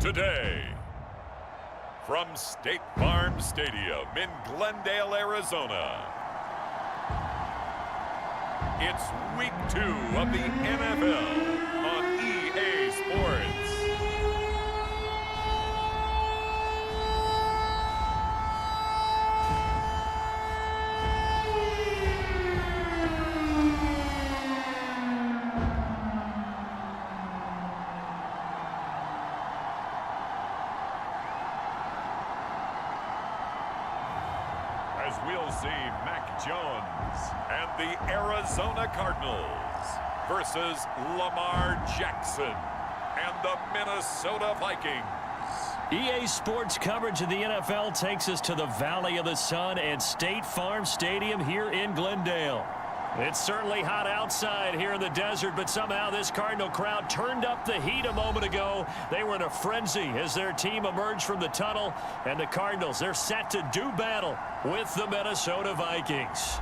today. From State Farm Stadium in Glendale, Arizona, it's Week 2 of the NFL on EA Sports. As we'll see Mac Jones and the Arizona Cardinals versus Lamar Jackson and the Minnesota Vikings. EA Sports coverage of the NFL takes us to the Valley of the Sun at State Farm Stadium here in Glendale. It's certainly hot outside here in the desert, but somehow this Cardinal crowd turned up the heat a moment ago. They were in a frenzy as their team emerged from the tunnel, and the Cardinals, they're set to do battle with the Minnesota Vikings.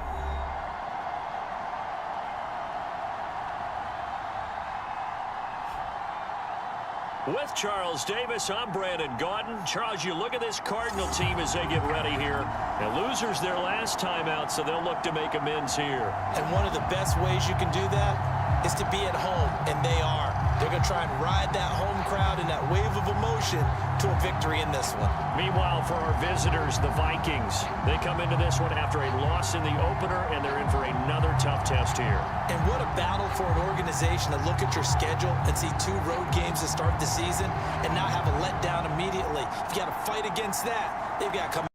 With Charles Davis, I'm Brandon Gaudin. Charles, you look at this Cardinal team as they get ready here. And losers their last time out, so they'll look to make amends here. And one of the best ways you can do that is to be at home, and they are. They're going to try and ride that home crowd and that wave of emotion to a victory in this one. Meanwhile, for our visitors, the Vikings, they come into this one after a loss in the opener, and they're in for another tough test here. And what a battle for an organization to look at your schedule and see 2 road games to start the season and not have a letdown immediately. If you got to fight against that, they've got to come.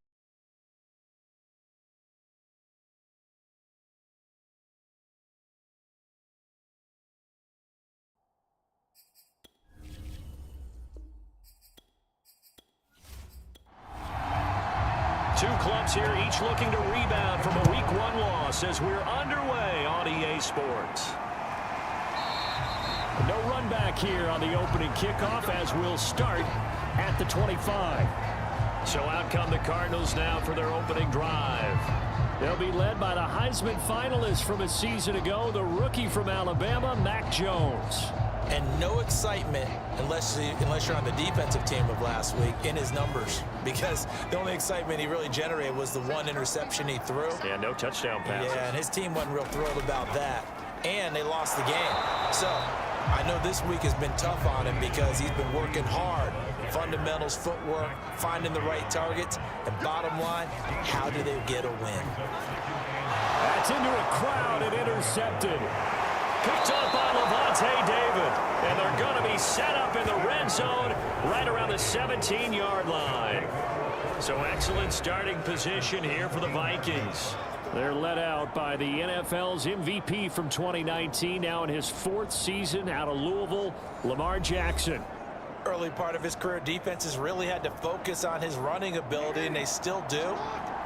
Two clubs here, each looking to rebound from a Week 1 loss as we're underway on EA Sports. No run back here on the opening kickoff as we'll start at the 25. So out come the Cardinals now for their opening drive. They'll be led by the Heisman finalist from a season ago, the rookie from Alabama, Mac Jones. And no excitement unless you're on the defensive team of last week in his numbers, because the only excitement he really generated was the 1 interception he threw. Yeah, no touchdown passes. Yeah, and his team wasn't real thrilled about that. And they lost the game. So I know this week has been tough on him because he's been working hard. Fundamentals, footwork, finding the right targets. And bottom line, how do they get a win? That's into a crowd and intercepted. Picked up by Levante David. And they're going to be set up in the red zone right around the 17-yard line. So excellent starting position here for the Vikings. They're led out by the NFL's MVP from 2019, now in his 4th season out of Louisville, Lamar Jackson. Early part of his career, defenses really had to focus on his running ability, and they still do.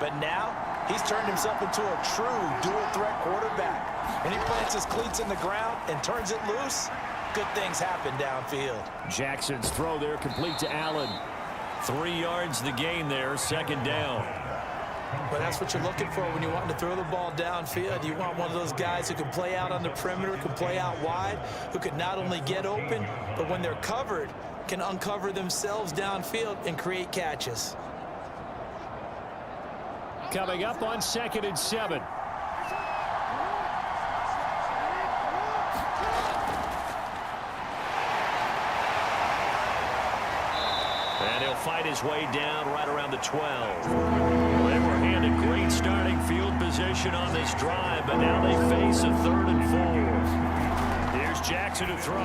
But now he's turned himself into a true dual-threat quarterback. And he plants his cleats in the ground and turns it loose. Good things happen downfield. Jackson's throw there complete to Allen. 3 yards the gain there, second down. But that's what you're looking for when you want to throw the ball downfield. You want one of those guys who can play out on the perimeter, can play out wide, who can not only get open, but when they're covered, can uncover themselves downfield and create catches. Coming up on 2nd and 7. And he'll fight his way down right around the 12. They were handed great starting field position on this drive, but now they face a 3rd and 4. Here's Jackson to throw.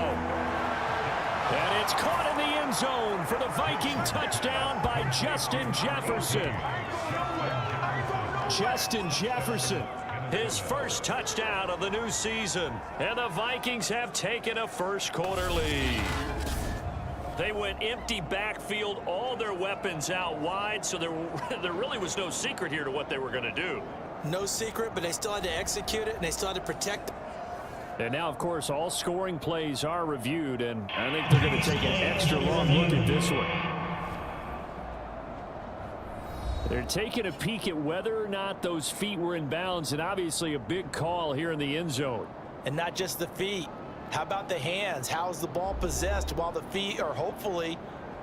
And it's caught in the end zone for the Viking touchdown by Justin Jefferson. Justin Jefferson, his first touchdown of the new season. And the Vikings have taken a first-quarter lead. They went empty backfield, all their weapons out wide, so there really was no secret here to what they were going to do. No secret, but they still had to execute it, and they still had to protect it. And now, of course, all scoring plays are reviewed, and I think they're going to take an extra long look at this one. They're taking a peek at whether or not those feet were in bounds, and obviously a big call here in the end zone. And not just the feet. How about the hands? How's the ball possessed while the feet are hopefully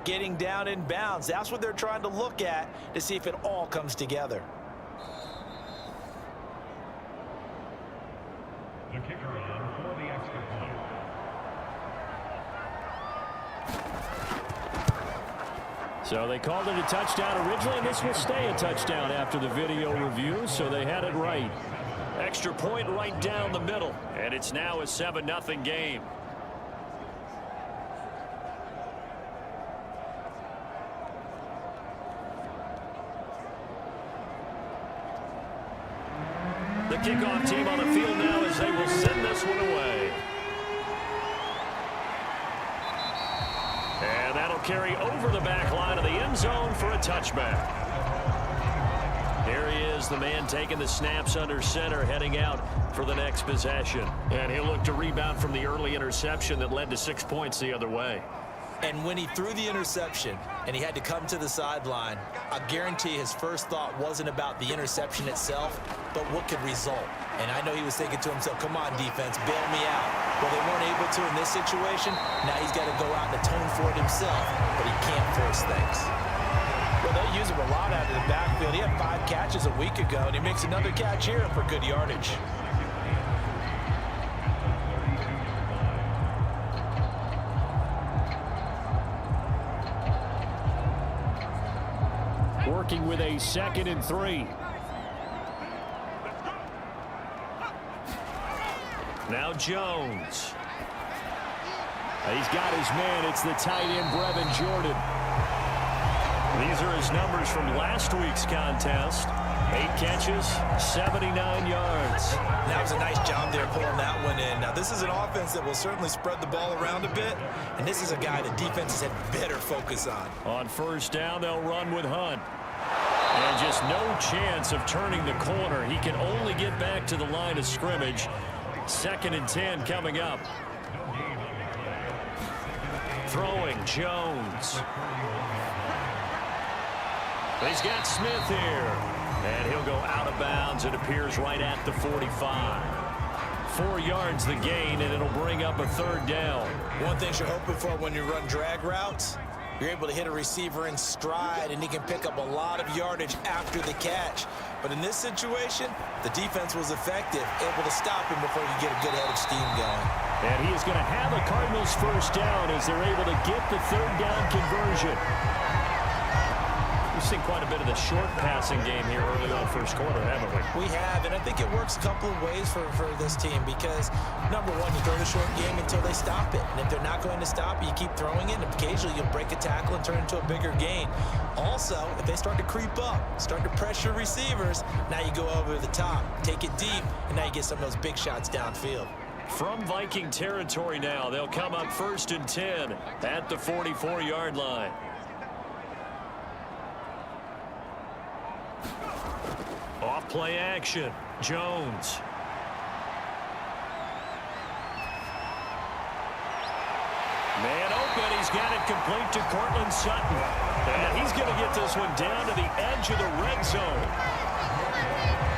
getting down in bounds. That's what they're trying to look at to see if it all comes together. The kicker on for the extra point. So they called it a touchdown originally, and this will stay a touchdown after the video review, so they had it right. Extra point right down the middle, and it's now a 7-0 game. The kickoff team on the field now as they will send this one away. And that'll carry over the back line of the end zone for a touchback. Here he is, the man taking the snaps under center, heading out for the next possession. And he'll look to rebound from the early interception that led to 6 points the other way. And when he threw the interception and he had to come to the sideline, I guarantee his first thought wasn't about the interception itself, but what could result. And I know he was thinking to himself, come on, defense, bail me out. Well, they weren't able to in this situation. Now he's got to go out and atone for it himself, but he can't force things. Well, they use him a lot out of the backfield. He had 5 catches a week ago, and he makes another catch here for good yardage. Working with a 2nd and 3. Now Jones. He's got his man. It's the tight end, Brevin Jordan. These are his numbers from last week's contest. 8 catches, 79 yards. That was a nice job there pulling that one in. Now, this is an offense that will certainly spread the ball around a bit, and this is a guy that defenses had better focus on. On first down, they'll run with Hunt. And just no chance of turning the corner. He can only get back to the line of scrimmage. 2nd and 10 coming up. Throwing, Jones. He's got Smith here. And he'll go out of bounds. It appears right at the 45. 4 yards the gain, and it'll bring up a 3rd down. One thing you're hoping for when you run drag routes, you're able to hit a receiver in stride, and he can pick up a lot of yardage after the catch. But in this situation, the defense was effective, able to stop him before you get a good head of steam going. And he is going to have a Cardinals first down as they're able to get the 3rd down conversion. We've seen quite a bit of the short passing game here early on first quarter, haven't we? We have, and I think it works a couple of ways for this team because, number one, you throw the short game until they stop it. And if they're not going to stop it, you keep throwing it, and occasionally you'll break a tackle and turn it into a bigger gain. Also, if they start to creep up, start to pressure receivers, now you go over the top, take it deep, and now you get some of those big shots downfield. From Viking territory now, they'll come up 1st and 10 at the 44-yard line. Off play action, Jones. Man open, he's got it complete to Cortland Sutton. And he's going to get this one down to the edge of the red zone.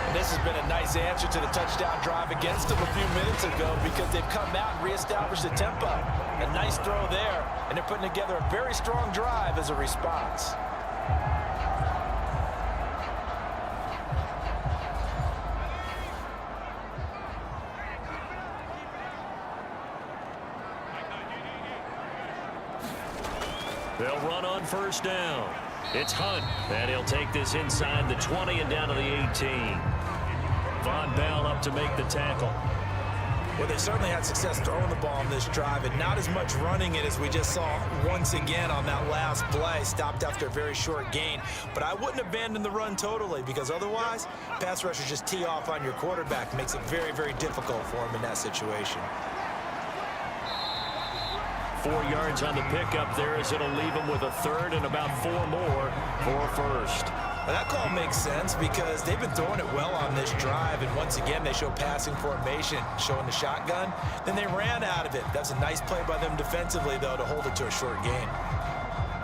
And this has been a nice answer to the touchdown drive against them a few minutes ago because they've come out and reestablished the tempo. A nice throw there, and they're putting together a very strong drive as a response. They'll run on first down. It's Hunt, and he'll take this inside the 20 and down to the 18. Von Bell up to make the tackle. Well, they certainly had success throwing the ball on this drive and not as much running it as we just saw once again on that last play. Stopped after a very short gain. But I wouldn't abandon the run totally because otherwise, pass rushers just tee off on your quarterback. Makes it very, very difficult for him in that situation. 4 yards on the pickup there as it'll leave him with a 3rd and about 4 more for a 1st. Well, that call makes sense because they've been throwing it well on this drive, and once again they show passing formation, showing the shotgun. Then they ran out of it. That's a nice play by them defensively, though, to hold it to a short gain.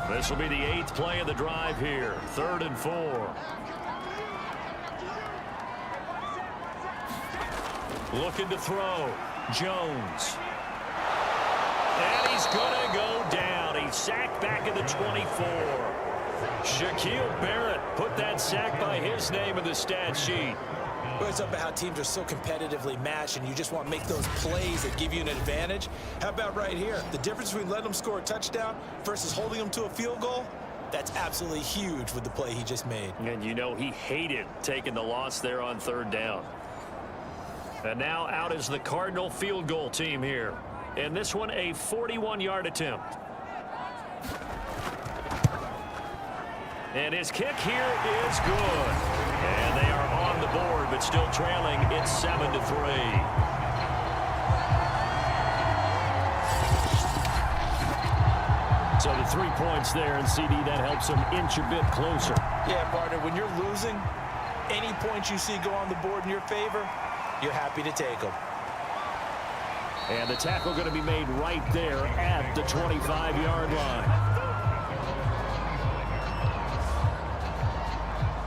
This will be the 8th play of the drive here, 3rd and 4. Looking to throw, Jones. And he's going to go down. He Sack back at the 24. Shaquille Barrett put that sack by his name in the stat sheet. Well, it's about how teams are so competitively matched, and you just want to make those plays that give you an advantage. How about right here? The difference between letting them score a touchdown versus holding them to a field goal, that's absolutely huge with the play he just made. And you know he hated taking the loss there on 3rd down. And now out is the Cardinal field goal team here. And this one a 41-yard attempt. And his kick here is good. And they are on the board, but still trailing. It's 7-3. So the 3 points there, and CD, that helps them inch a bit closer. Yeah, partner, when you're losing, any points you see go on the board in your favor, you're happy to take them. And the tackle going to be made right there at the 25-yard line.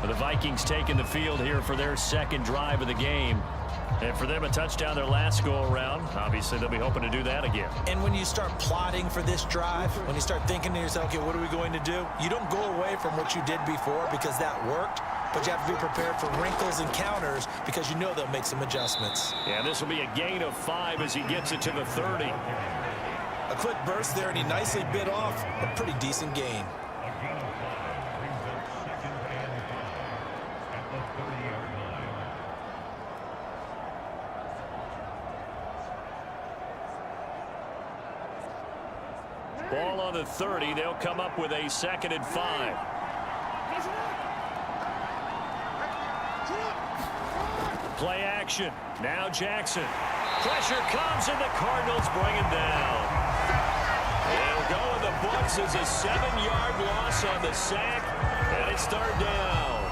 The Vikings taking the field here for their 2nd drive of the game. And for them, a touchdown their last go-around. Obviously, they'll be hoping to do that again. And when you start plotting for this drive, when you start thinking to yourself, okay, what are we going to do? You don't go away from what you did before because that worked, but you have to be prepared for wrinkles and counters because you know they'll make some adjustments. Yeah, this will be a gain of 5 as he gets it to the 30. A quick burst there, and he nicely bit off a pretty decent gain. Ball on the 30. They'll come up with a 2nd and 5. Play action. Now Jackson. Pressure comes, and the Cardinals bring him down. They'll go in the books as a 7-yard loss on the sack, and it's 3rd down.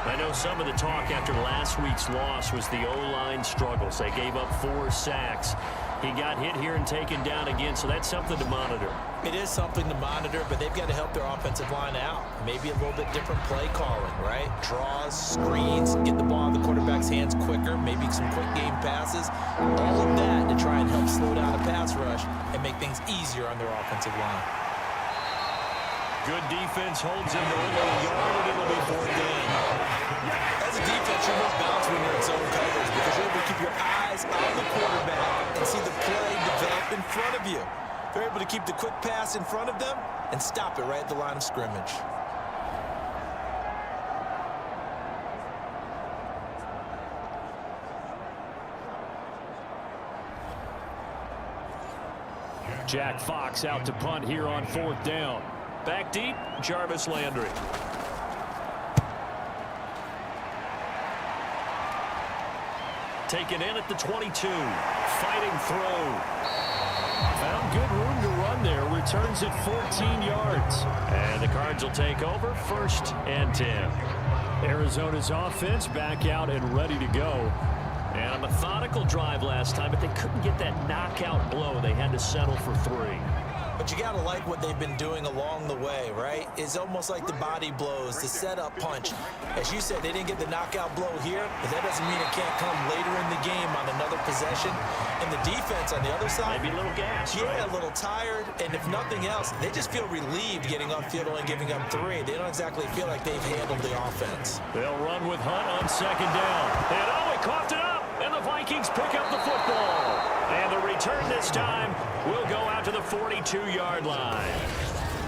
I know some of the talk after last week's loss was the O-line struggles. They gave up 4 sacks. He got hit here and taken down again, so that's something to monitor. It is something to monitor, but they've got to help their offensive line out. Maybe a little bit different play calling, right? Draws, screens, get the ball in the quarterback's hands quicker, maybe some quick game passes. All of that to try and help slow down a pass rush and make things easier on their offensive line. Good defense holds him to only a yard, and it'll be 4th down. As a defense, you're more balanced when you're in zone coverage because you're able to keep your eyes on the quarterback and see the play develop in front of you. They're able to keep the quick pass in front of them and stop it right at the line of scrimmage. Jack Fox out to punt here on 4th down. Back deep, Jarvis Landry. Taken in at the 22. Fighting through. Found good room to run there. Returns it 14 yards. And the Cards will take over 1st and 10. Arizona's offense back out and ready to go. And a methodical drive last time, but they couldn't get that knockout blow. They had to settle for 3. But you got to like what they've been doing along the way, right? It's almost like the body blows, the setup punch. As you said, they didn't get the knockout blow here, but that doesn't mean it can't come later in the game on another possession. And the defense on the other side, maybe a little gas, yeah, right? A little tired. And if nothing else, they just feel relieved getting upfield only giving up 3. They don't exactly feel like they've handled the offense. They'll run with Hunt on 2nd down. And oh, he coughed it up, and the Vikings pick up the football. And the return this time will go out to the 42-yard line.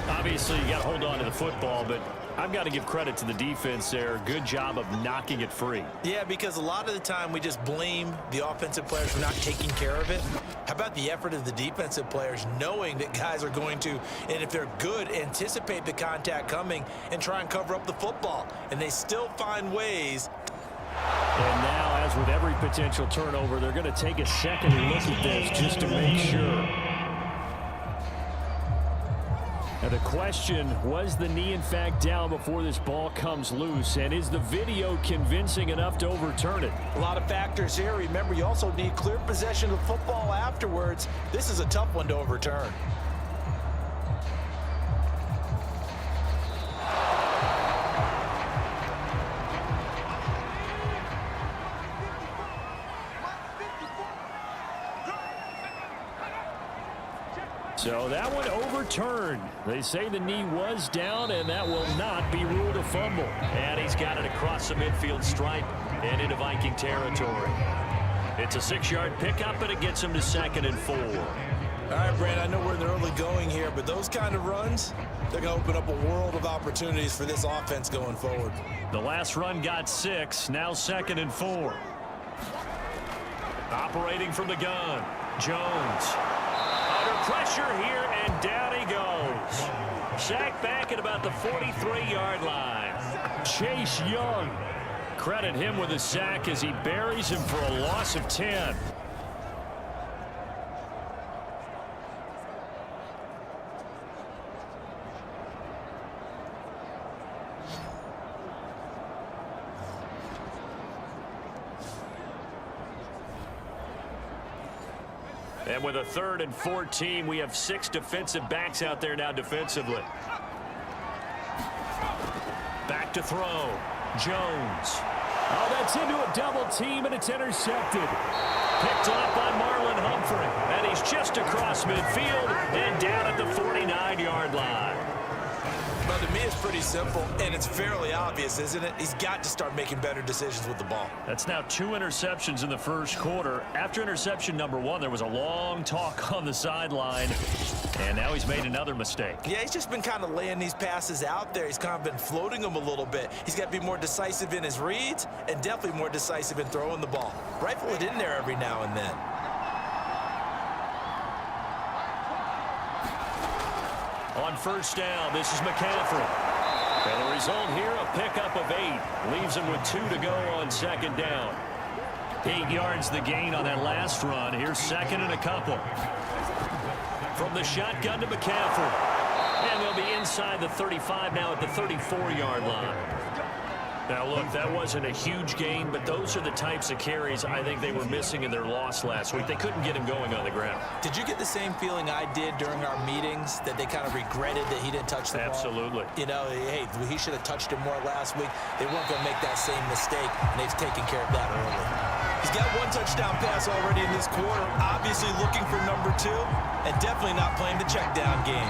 Obviously, you got to hold on to the football, but I've got to give credit to the defense there. Good job of knocking it free. Yeah, because a lot of the time we just blame the offensive players for not taking care of it. How about the effort of the defensive players knowing that guys are going to, and if they're good, anticipate the contact coming and try and cover up the football. And they still find ways. And now, as with every potential turnover, they're going to take a second look at this just to make sure. Now the question, was the knee in fact down before this ball comes loose? And is the video convincing enough to overturn it? A lot of factors here. Remember, you also need clear possession of football afterwards. This is a tough one to overturn. So that one overturned. They say the knee was down, and that will not be ruled a fumble. And he's got it across the midfield stripe and into Viking territory. It's a 6-yard pickup, and it gets him to 2nd and 4. All right, Brand, I know we're in the early going here, but those kind of runs, they're going to open up a world of opportunities for this offense going forward. The last run got 6, now 2nd and 4. Operating from the gun, Jones. Under pressure here, and down he goes. Sacked back at about the 43-yard line. Chase Young. Credit him with a sack as he buries him for a loss of 10. And with a 3rd and 14, we have 6 defensive backs out there now defensively. Back to throw. Jones. Oh, that's into a double team, and it's intercepted. Picked up by Marlon Humphrey. And he's just across midfield and down at the 49-yard line. Well, to me, it's pretty simple, and it's fairly obvious, isn't it? He's got to start making better decisions with the ball. That's now 2 interceptions in the first quarter. After interception number 1, there was a long talk on the sideline, and now he's made another mistake. Yeah, he's just been kind of laying these passes out there. He's kind of been floating them a little bit. He's got to be more decisive in his reads and definitely more decisive in throwing the ball. Rifle it in there every now and then. On first down, this is McCaffrey. And the result here, a pickup of 8. Leaves him with 2 to go on 2nd down. 8 yards the gain on that last run. Here's 2nd and a couple. From the shotgun to McCaffrey. And they'll be inside the 35 now at the 34-yard line. Now, look, that wasn't a huge gain, but those are the types of carries I think they were missing in their loss last week. They couldn't get him going on the ground. Did you get the same feeling I did during our meetings, that they kind of regretted that he didn't touch the ball? Absolutely. You know, hey, he should have touched it more last week. They weren't going to make that same mistake, and they've taken care of that early. He's got 1 touchdown pass already in this quarter, obviously looking for number 2, and definitely not playing the check down game.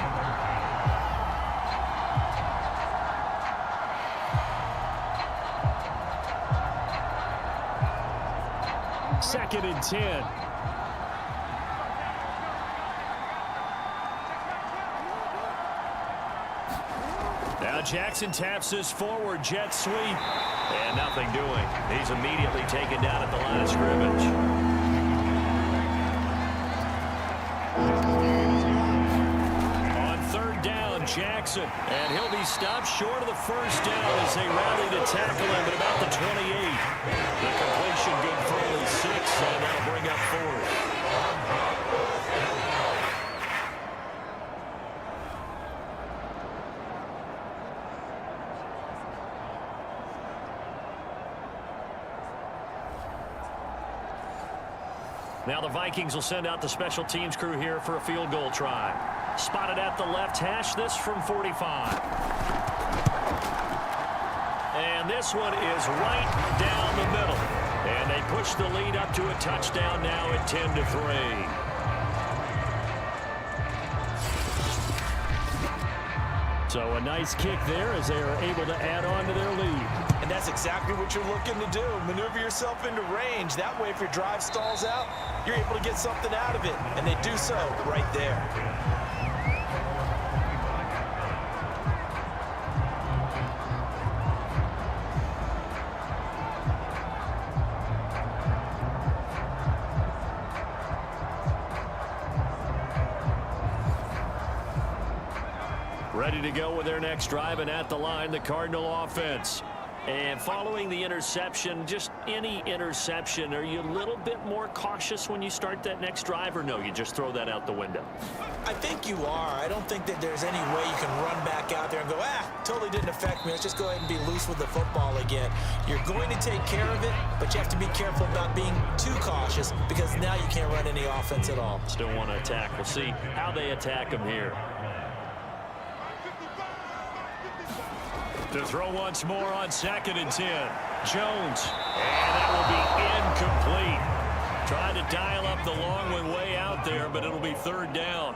Second and 10. Now Jackson taps this forward jet sweep. And nothing doing. He's immediately taken down at the line of scrimmage. On 3rd down, Jackson. And he'll be stopped short of the first down as they rally to tackle him at about the 28. The completion good for only 6, and that'll bring up 4th. Now the Vikings will send out the special teams crew here for a field goal try. Spotted at the left hash, this from 45. And this one is right down the middle. And they push the lead up to a touchdown now at 10-3. So a nice kick there as they are able to add on to their lead. And that's exactly what you're looking to do. Maneuver yourself into range. That way, if your drive stalls out, you're able to get something out of it. And they do so right there. Ready to go with their next drive, and at the line, the Cardinal offense. And following the interception, just any interception, are you a little bit more cautious when you start that next drive, or no, you just throw that out the window? I think you are. I don't think that there's any way you can run back out there and go, totally didn't affect me. Let's just go ahead and be loose with the football again. You're going to take care of it, but you have to be careful about being too cautious because now you can't run any offense at all. Still want to attack. We'll see how they attack them here. To throw once more on 2nd and 10. Jones. And that will be incomplete. Trying to dial up the long one way out there, but it'll be third down.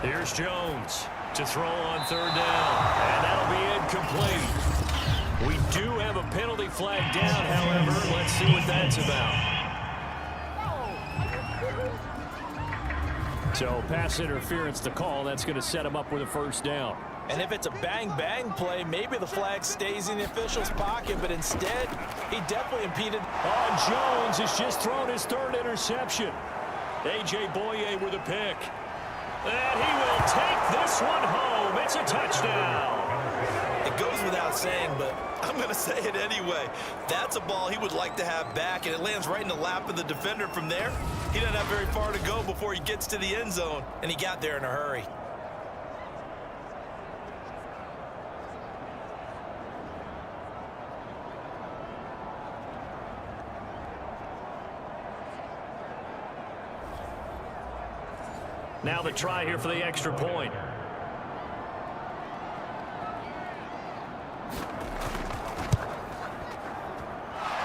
Here's Jones to throw on third down, and that'll be incomplete. We do have a penalty flag down, however. Let's see what that's about. So pass interference to call. That's going to set him up with a first down. And if it's a bang-bang play, maybe the flag stays in the official's pocket, but instead, he definitely impeded. Jones has just thrown his third interception. A.J. Boye with a pick. And he will take this one home. It's a touchdown. It goes without saying, but I'm going to say it anyway. That's a ball he would like to have back, and it lands right in the lap of the defender from there. He doesn't have very far to go before he gets to the end zone, and he got there in a hurry. Now the try here for the extra point.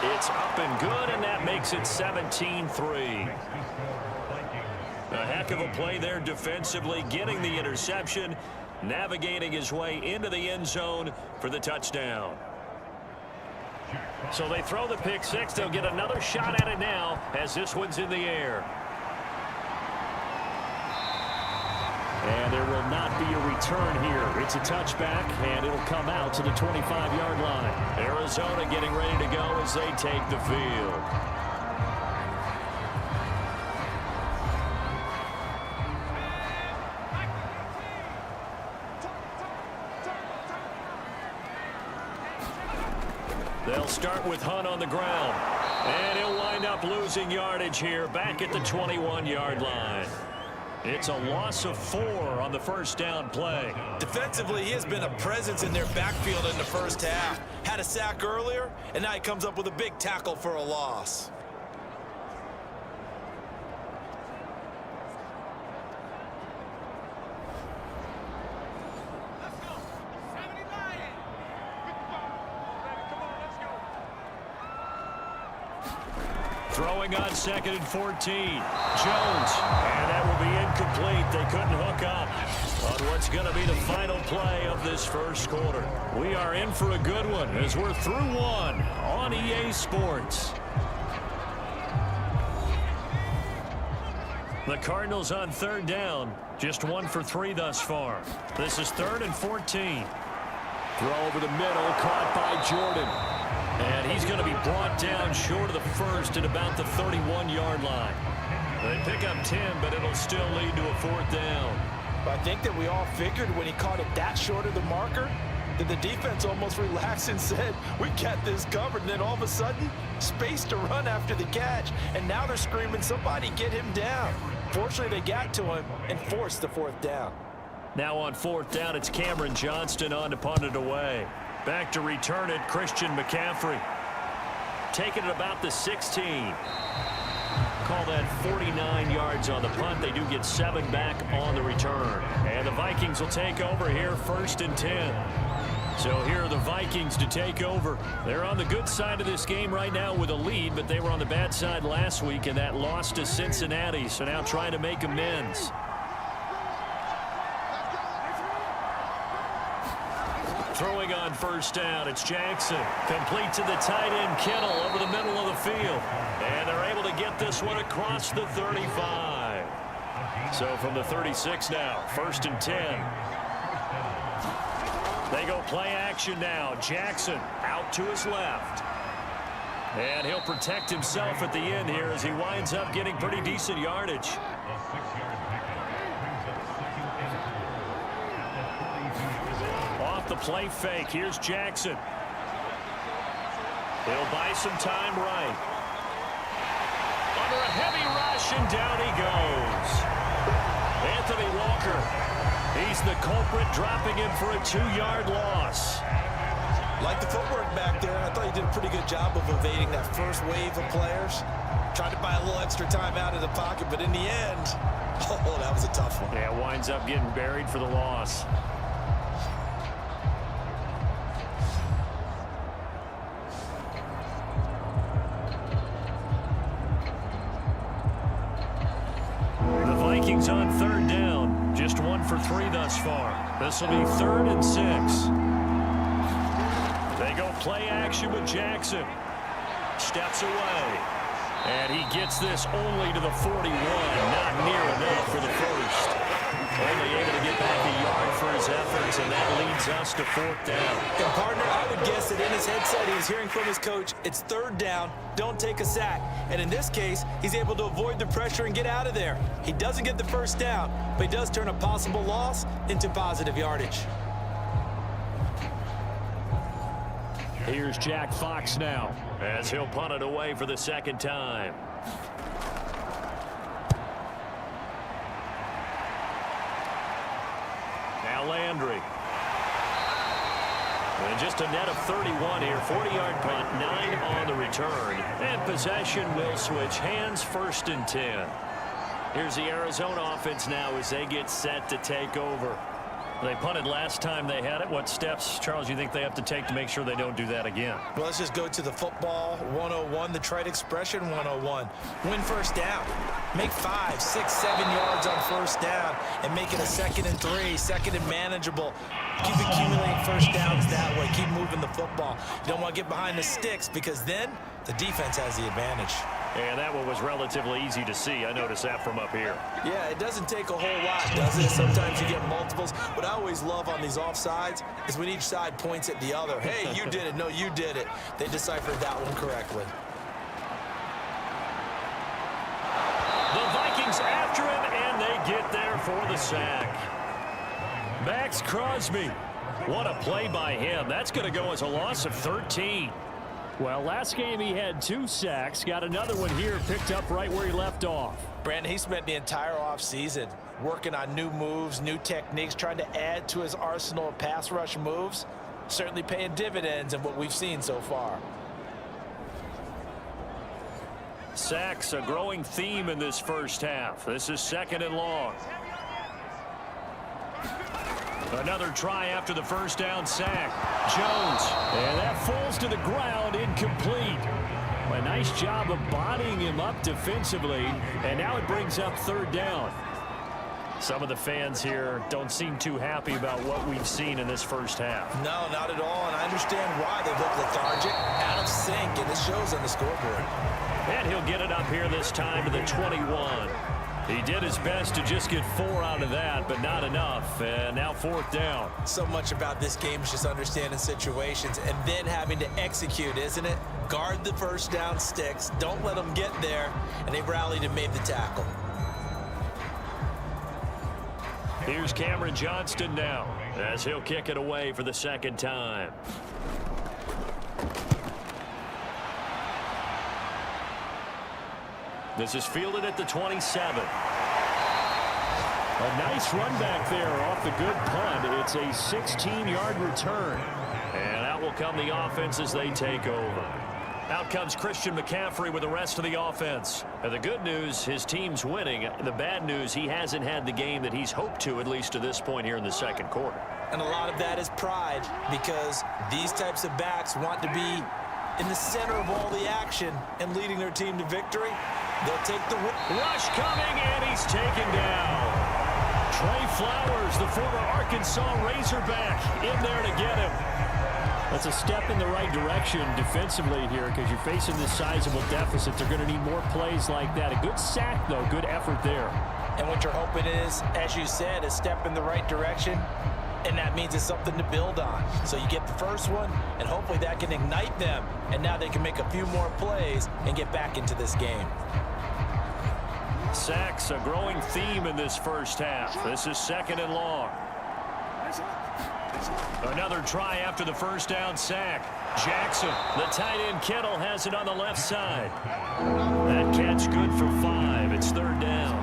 It's up and good, and that makes it 17-3. A heck of a play there defensively, getting the interception, navigating his way into the end zone for the touchdown. So they throw the pick six. They'll get another shot at it now as this one's in the air. And there will not be a return here. It's a touchback, and it'll come out to the 25-yard line. Arizona getting ready to go as they take the field. They'll start with Hunt on the ground. And he'll wind up losing yardage here back at the 21-yard line. It's a loss of 4 on the first down play. Defensively, he has been a presence in their backfield in the first half. Had a sack earlier, and now he comes up with a big tackle for a loss. Throwing on 2nd and 14. Jones. And that will be incomplete. They couldn't hook up on what's going to be the final play of this first quarter. We are in for a good one as we're through one on EA Sports. The Cardinals on third down. Just 1 for 3 thus far. This is 3rd and 14. Throw over the middle. Caught by Jordan. And he's going to be brought down short of the first at about the 31-yard line. They pick up 10, but it'll still lead to a 4th down. But I think that we all figured when he caught it that short of the marker that the defense almost relaxed and said, we got this covered. And then all of a sudden, space to run after the catch. And now they're screaming, somebody get him down. Fortunately, they got to him and forced the 4th down. Now on 4th down, it's Cameron Johnston on to punt it away. Back to return it, Christian McCaffrey. Taking it about the 16. Call that 49 yards on the punt. They do get 7 back on the return. And the Vikings will take over here, 1st and 10. So here are the Vikings to take over. They're on the good side of this game right now with a lead, but they were on the bad side last week in that loss to Cincinnati. So now trying to make amends. Throwing on 1st down, it's Jackson. Complete to the tight end, Kittle, over the middle of the field. And they're able to get this one across the 35. So from the 36 now, 1st and 10. They go play action now. Jackson out to his left. And he'll protect himself at the end here as he winds up getting pretty decent yardage. Off the play fake, here's Jackson. He'll buy some time right. Under a heavy rush, and down he goes. Anthony Walker, he's the culprit, dropping him for a 2-yard loss. Like the footwork back there, I thought he did a pretty good job of evading that first wave of players. Tried to buy a little extra time out of the pocket, but in the end, oh, that was a tough one. Yeah, winds up getting buried for the loss. for 3 thus far. This will be 3rd and 6. They go play action with Jackson. Steps away. And he gets this only to the 41. Not near enough for the first. Only able to get back a yard for his efforts, and that leads us to 4th down. And partner, I would guess that in his headset he was hearing from his coach, it's 3rd down, don't take a sack. And in this case, he's able to avoid the pressure and get out of there. He doesn't get the first down, but he does turn a possible loss into positive yardage. Here's Jack Fox now, as he'll punt it away for the 2nd time. Now Landry. And just a net of 31 here. 40-yard punt, 9 on the return. And possession will switch hands, 1st and 10. Here's the Arizona offense now as they get set to take over. They punted last time they had it. What steps, Charles, you think they have to take to make sure they don't do that again? Well, let's just go to the football 101, the trite expression 101. Win first down. Make 5, 6, 7 yards on first down and make it a 2nd and 3, 2nd and manageable. Keep accumulating first downs that way. Keep moving the football. You don't want to get behind the sticks because then the defense has the advantage. And that one was relatively easy to see. I noticed that from up here. Yeah, it doesn't take a whole lot, does it? Sometimes you get multiples. What I always love on these offsides is when each side points at the other. Hey, you did it. No, you did it. They deciphered that one correctly. The Vikings after him, and they get there for the sack. Max Crosby. What a play by him. That's going to go as a loss of 13. Well, last game he had 2 sacks. Got another one here, picked up right where he left off. Brandon, he spent the entire offseason working on new moves, new techniques, trying to add to his arsenal of pass rush moves. Certainly paying dividends in what we've seen so far. Sacks, a growing theme in this first half. This is 2nd and long. Another try after the first down sack. Jones. And that falls to the ground, incomplete. A nice job of bodying him up defensively. And now it brings up 3rd down. Some of the fans here don't seem too happy about what we've seen in this first half. No, not at all. And I understand why. They look lethargic, out of sync, and it shows on the scoreboard. And he'll get it up here this time to the 21. He did his best to just get 4 out of that, but not enough. And now 4th down. So much about this game is just understanding situations and then having to execute, isn't it? Guard the first down sticks. Don't let them get there. And they rallied and made the tackle. Here's Cameron Johnston now as he'll kick it away for the 2nd time. This is fielded at the 27. A nice run back there off the good punt. It's a 16-yard return. And out will come the offense as they take over. Out comes Christian McCaffrey with the rest of the offense. And the good news, his team's winning. The bad news, he hasn't had the game that he's hoped to, at least to this point here in the 2nd quarter. And a lot of that is pride because these types of backs want to be in the center of all the action and leading their team to victory. They'll take the rush coming, and he's taken down. Trey Flowers, the former Arkansas Razorback, in there to get him. That's a step in the right direction defensively here because you're facing this sizable deficit. They're going to need more plays like that. A good sack, though. Good effort there. And what you're hoping is, as you said, a step in the right direction, and that means it's something to build on. So you get the first one, and hopefully that can ignite them, and now they can make a few more plays and get back into this game. Sacks, a growing theme in this first half. This is 2nd and long. Another try after the first down sack. Jackson, the tight end Kittle, has it on the left side. That catch good for 5. It's 3rd down.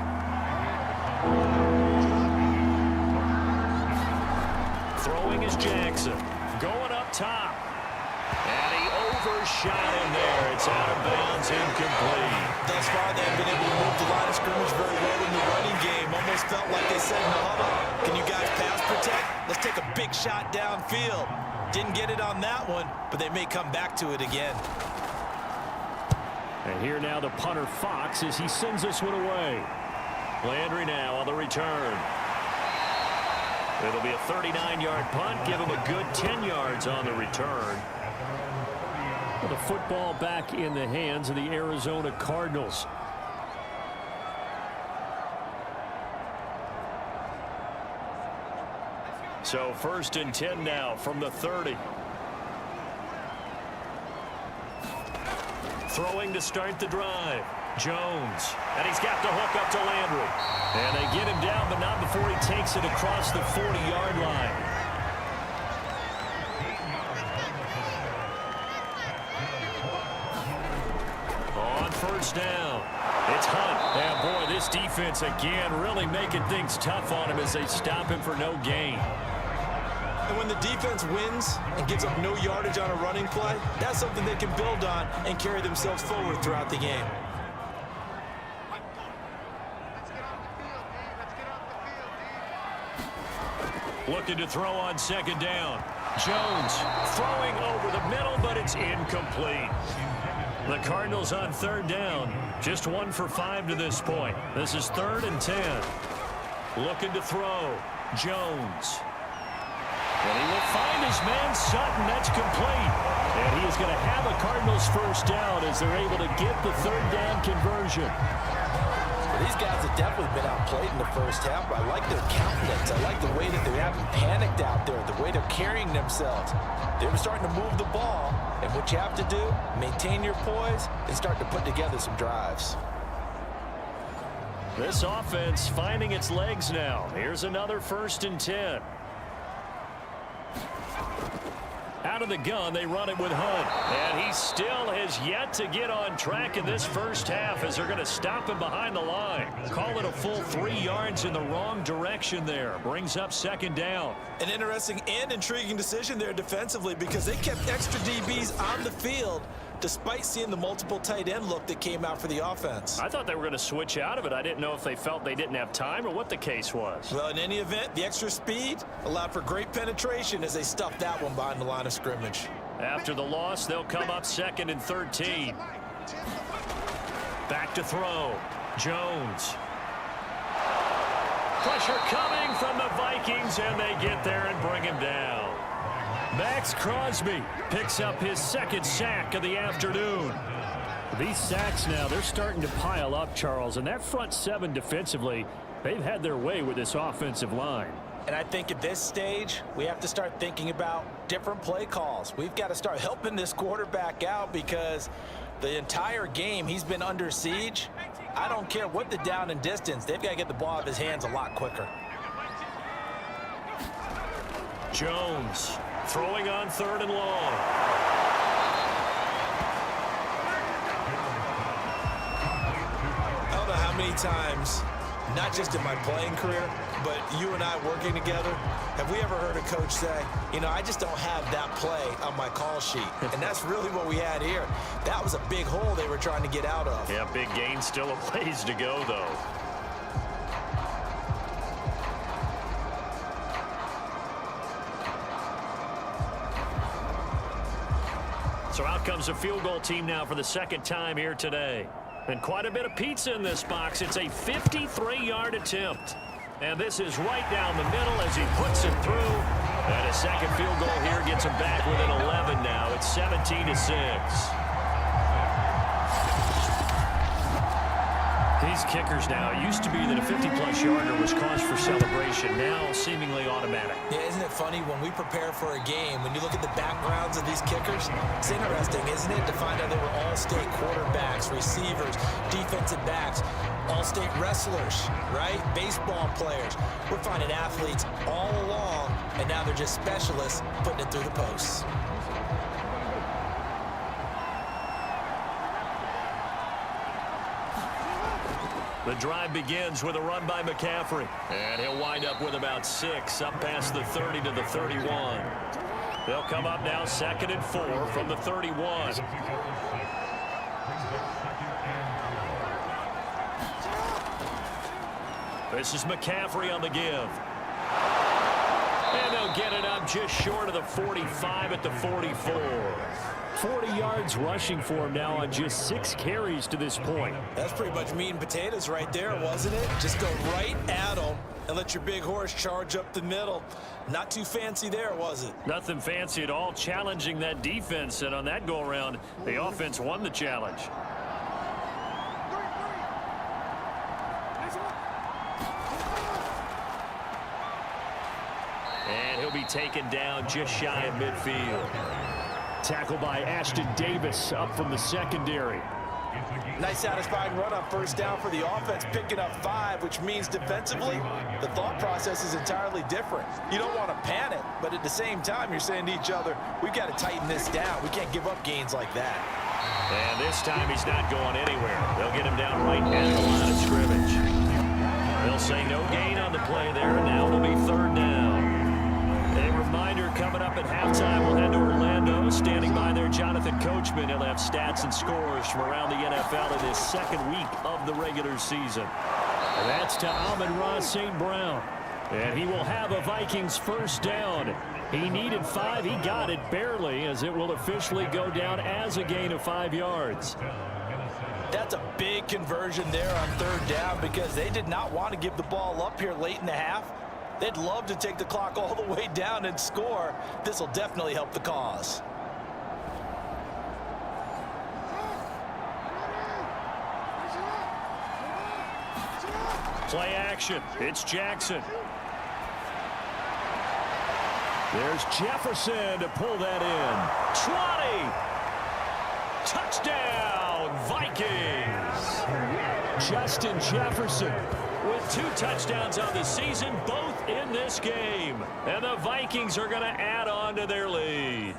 Throwing is Jackson. Going up top. And he overshot him there. It's out of bounds, incomplete. Thus far, they've been able to move the line of scrimmage very well in the running game. Almost felt like they said in the huddle, can you guys pass protect? Let's take a big shot downfield. Didn't get it on that one, but they may come back to it again. And here now the punter Fox as he sends this one away. Landry now on the return. It'll be a 39-yard punt. Give him a good 10 yards on the return. The football back in the hands of the Arizona Cardinals. So 1st and 10 now from the 30. Throwing to start the drive. Jones. And he's got the hook up to Landry. And they get him down, but not before he takes it across the 40-yard line. On 1st down, it's Hunt. And boy, this defense again really making things tough on him as they stop him for no gain. And when the defense wins and gives up no yardage on a running play, that's something they can build on and carry themselves forward throughout the game. Looking to throw on 2nd down. Jones throwing over the middle, but it's incomplete. The Cardinals on 3rd down. Just 1 for 5 to this point. This is 3rd and 10. Looking to throw. Jones. And he will find his man Sutton. That's complete. And he is going to have a Cardinals 1st down as they're able to get the 3rd down conversion. These guys have definitely been outplayed in the 1st half, but I like their countenance. I like the way that they haven't panicked out there, the way they're carrying themselves. They were starting to move the ball, and what you have to do, maintain your poise and start to put together some drives. This offense finding its legs now. Here's another 1st and 10. Out of the gun, they run it with Hunt. And he still has yet to get on track in this 1st half as they're going to stop him behind the line. Call it a full 3 yards in the wrong direction there. Brings up 2nd down. An interesting and intriguing decision there defensively because they kept extra DBs on the field despite seeing the multiple tight end look that came out for the offense. I thought they were going to switch out of it. I didn't know if they felt they didn't have time or what the case was. Well, in any event, the extra speed allowed for great penetration as they stuffed that one behind the line of scrimmage. After the loss, they'll come up 2nd and 13. Back to throw. Jones. Pressure coming from the Vikings, and they get there and bring him down. Max Crosby picks up his 2nd sack of the afternoon. These sacks now, they're starting to pile up, Charles, and that front 7 defensively, they've had their way with this offensive line. And I think at this stage, we have to start thinking about different play calls. We've got to start helping this quarterback out because the entire game he's been under siege. I don't care what the down and distance, they've got to get the ball out of his hands a lot quicker. Jones throwing on 3rd and long. I don't know how many times, not just in my playing career, but you and I working together, have we ever heard a coach say, you know, I just don't have that play on my call sheet. And that's really what we had here. That was a big hole they were trying to get out of. Yeah, big gain, still a ways to go, though. So out comes a field goal team now for the 2nd time here today. And quite a bit of pizza in this box. It's a 53-yard attempt. And this is right down the middle as he puts it through. And a 2nd field goal here gets him back within 11 now. It's 17-6. These kickers now, it used to be that a 50-plus yarder was cause for celebration. Now seemingly automatic. Yeah, isn't it funny when we prepare for a game, when you look at the backgrounds of these kickers, it's interesting, isn't it, to find out they were all-state quarterbacks, receivers, defensive backs, all-state wrestlers, right? Baseball players. We're finding athletes all along, and now they're just specialists putting it through the posts. The drive begins with a run by McCaffrey. And he'll wind up with about 6 up past the 30 to the 31. They'll come up now 2nd and 4 from the 31. This is McCaffrey on the give. And they'll He'll get it up just short of the 45 at the 44. 40 yards rushing for him now on just 6 carries to this point. That's pretty much meat and potatoes right there, wasn't it? Just go right at him and let your big horse charge up the middle. Not too fancy there, was it? Nothing fancy at all, challenging that defense, and on that go-around, the offense won the challenge. And he'll be taken down just shy of midfield. Tackled by Ashton Davis up from the secondary. Nice satisfying run on first down for the offense, picking up 5, which means defensively, the thought process is entirely different. You don't want to panic, but at the same time, you're saying to each other, we've got to tighten this down. We can't give up gains like that. And this time he's not going anywhere. They'll get him down right at the line of scrimmage. They'll say no gain on the play there, and now it'll be third down. A reminder, coming up at halftime, we'll head to Orlando. Standing by there, Jonathan Coachman. He'll have stats and scores from around the NFL in this second week of the regular season. And that's to Amon-Ra St. Brown. And he will have a Vikings first down. He needed 5. He got it barely, as it will officially go down as a gain of 5 yards. That's a big conversion there on third down because they did not want to give the ball up here late in the half. They'd love to take the clock all the way down and score. This will definitely help the cause. Play action. It's Jackson. There's Jefferson to pull that in. 20. Touchdown, Vikings. Justin Jefferson with 2 touchdowns on the season, both in this game. And the Vikings are going to add on to their lead.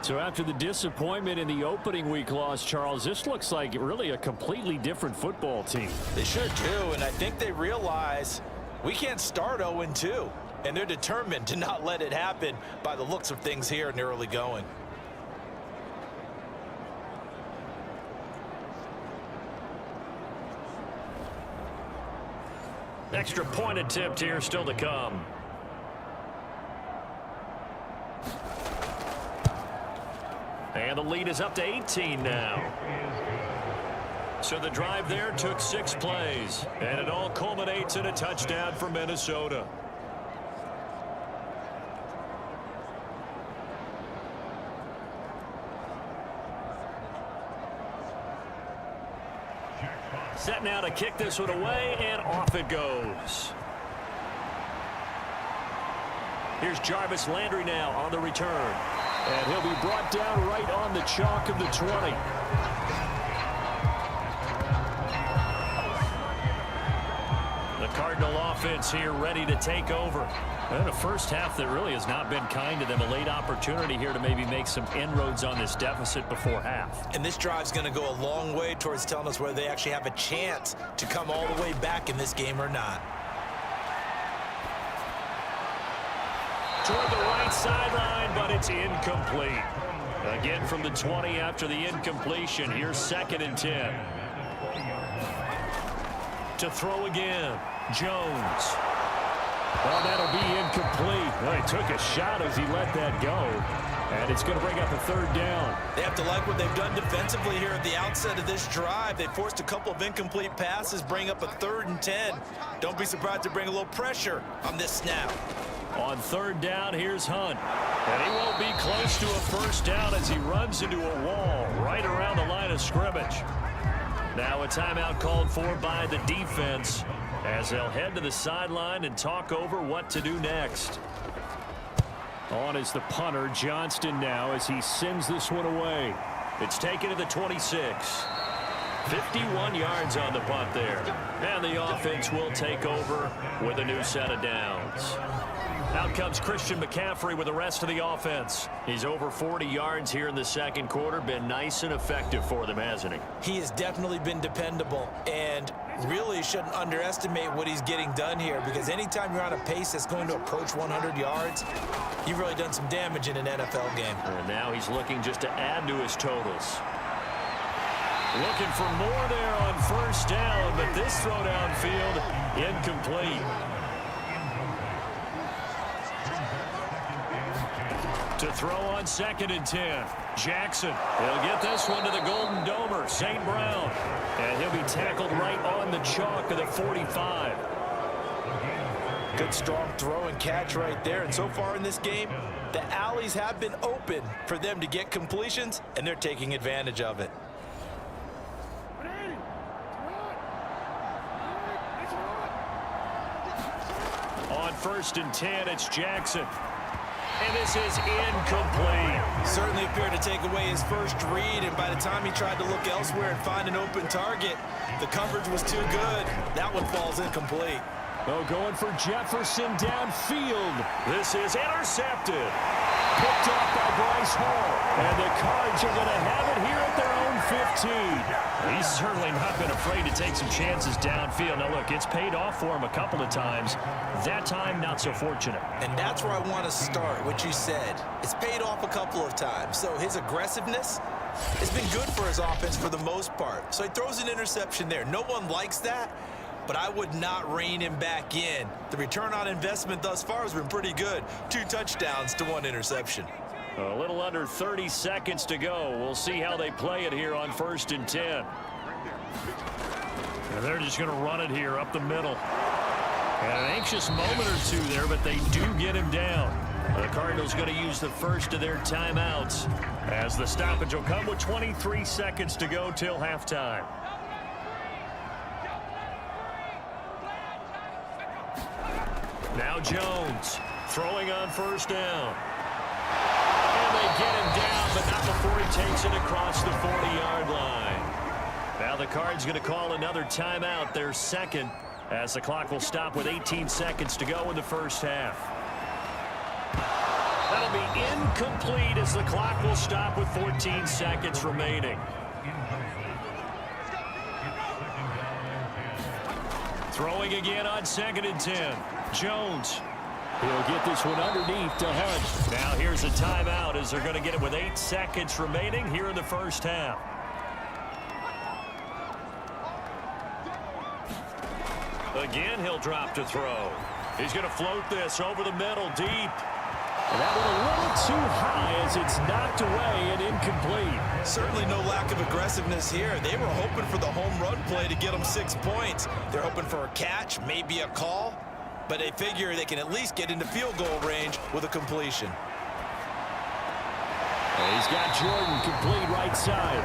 So after the disappointment in the opening week loss, Charles, this looks like really a completely different football team. They sure do, and I think they realize we can't start 0-2. And they're determined to not let it happen by the looks of things here in the early going. Extra point attempt here still to come. And the lead is up to 18 now. So the drive there took 6 plays, and it all culminates in a touchdown for Minnesota. Set now to kick this one away, and off it goes. Here's Jarvis Landry now on the return. And he'll be brought down right on the chalk of the 20. The Cardinal offense here ready to take over. And a first half that really has not been kind to them. A late opportunity here to maybe make some inroads on this deficit before half. And this drive's going to go a long way towards telling us whether they actually have a chance to come all the way back in this game or not. Toward the right sideline, but it's incomplete. Again from the 20 after the incompletion. Here's 2nd and 10. To throw again, Jones. Well, that'll be incomplete. Well, he took a shot as he let that go. And it's going to bring up a 3rd down. They have to like what they've done defensively here at the outset of this drive. They forced a couple of incomplete passes, bring up a 3rd and 10. Don't be surprised to bring a little pressure on this snap. On 3rd down, here's Hunt. And he won't be close to a first down as he runs into a wall right around the line of scrimmage. Now a timeout called for by the defense as they'll head to the sideline and talk over what to do next. On is the punter, Johnston, now as he sends this one away. It's taken to the 26. 51 yards on the punt there. And the offense will take over with a new set of downs. Out comes Christian McCaffrey with the rest of the offense. He's over 40 yards here in the second quarter. Been nice and effective for them, hasn't he? He has definitely been dependable, and really shouldn't underestimate what he's getting done here, because anytime you're on a pace that's going to approach 100 yards, you've really done some damage in an NFL game. And now he's looking just to add to his totals. Looking for more there on first down, but this throw downfield incomplete. To throw on 2nd and 10. Jackson. He'll get this one to the Golden Domer, St. Brown. And he'll be tackled right on the chalk of the 45. Good strong throw and catch right there. And so far in this game, the alleys have been open for them to get completions, and they're taking advantage of it. On 1st and 10, it's Jackson. And this is incomplete. Certainly appeared to take away his first read, and by the time he tried to look elsewhere and find an open target, the coverage was too good. That one falls incomplete. Oh, going for Jefferson downfield. This is intercepted. Picked up by Bryce Hall. And the Cards are going to have it here at their own 15. He's certainly not been afraid to take some chances downfield. Now, look, it's paid off for him a couple of times. That time, not so fortunate. And that's where I want to start, what you said. It's paid off a couple of times. So his aggressiveness has been good for his offense for the most part. So he throws an interception there. No one likes that, but I would not rein him back in. The return on investment thus far has been pretty good. 2 touchdowns to 1 interception. A little under 30 seconds to go. We'll see how they play it here on 1st and 10. And they're just going to run it here up the middle. And an anxious moment or two there, but they do get him down. The Cardinals going to use the first of their timeouts as the stoppage will come with 23 seconds to go till halftime. Now Jones throwing on 1st down. And they get him down, but not before he takes it across the 40-yard line. Now the Cards going to call another timeout, their second, as the clock will stop with 18 seconds to go in the first half. That'll be incomplete as the clock will stop with 14 seconds remaining. Throwing again on 2nd and 10. Jones. He'll get this one underneath to Hunt. Now here's a timeout as they're going to get it with 8 seconds remaining here in the first half. Again, he'll drop to throw. He's going to float this over the middle deep. And that one a little too high as it's knocked away and incomplete. Certainly no lack of aggressiveness here. They were hoping for the home run play to get them 6 points. They're hoping for a catch, maybe a call, but they figure they can at least get into field goal range with a completion. And he's got Jordan complete right side.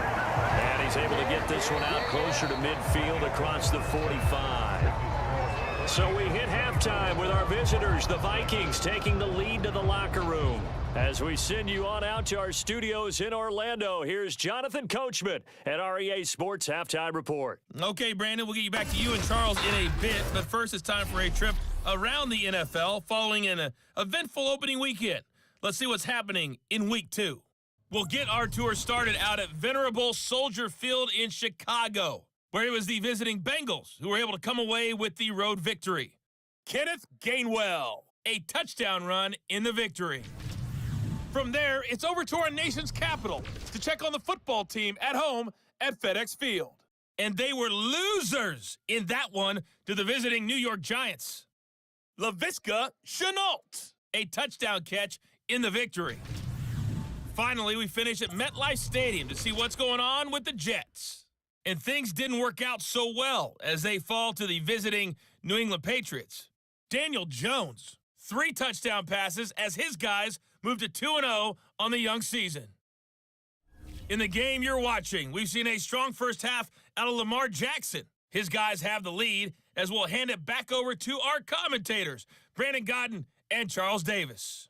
And he's able to get this one out closer to midfield across the 45. So we hit halftime with our visitors, the Vikings, taking the lead to the locker room. As we send you on out to our studios in Orlando, here's Jonathan Coachman at our EA Sports Halftime Report. Okay, Brandon, we'll get you back to you and Charles in a bit, but first it's time for a trip around the NFL following an eventful opening weekend. Let's see what's happening in Week 2. We'll get our tour started out at venerable Soldier Field in Chicago, where it was the visiting Bengals who were able to come away with the road victory. Kenneth Gainwell, a touchdown run in the victory. From there, it's over to our nation's capital to check on the football team at home at FedEx Field. And they were losers in that one to the visiting New York Giants. Laviska Shenault, a touchdown catch in the victory. Finally, we finish at MetLife Stadium to see what's going on with the Jets. And things didn't work out so well as they fall to the visiting New England Patriots. Daniel Jones, 3 touchdown passes as his guys moved to 2-0 on the young season. In the game you're watching, we've seen a strong first half out of Lamar Jackson. His guys have the lead as we'll hand it back over to our commentators, Brandon Godden and Charles Davis.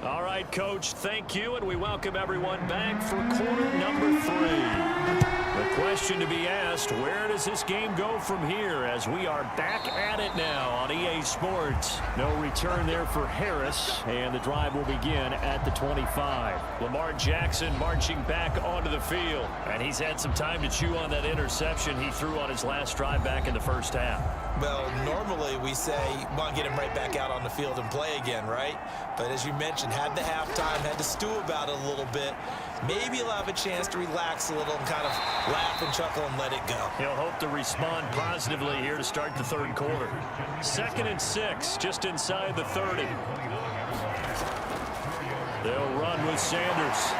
All right, Coach, thank you, and we welcome everyone back for quarter number 3. The question to be asked, where does this game go from here as we are back at it now on EA Sports? No return there for Harris, and the drive will begin at the 25. Lamar Jackson marching back onto the field, and he's had some time to chew on that interception he threw on his last drive back in the first half. Well, normally we say, want to get him right back out on the field and play again, right? But as you mentioned, had the halftime, had to stew about it a little bit. Maybe he'll have a chance to relax a little and kind of laugh and chuckle and let it go. He'll hope to respond positively here to start the third quarter. 2nd and 6, just inside the 30. The They'll run with Sanders.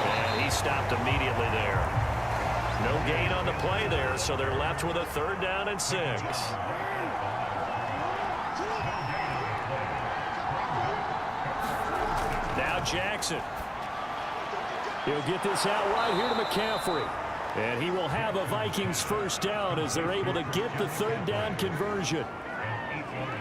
And he stopped immediately there. No gain on the play there, so they're left with a 3rd down and 6. Now Jackson. He'll get this out right here to McCaffrey. And he will have a Vikings 1st down as they're able to get the 3rd down conversion.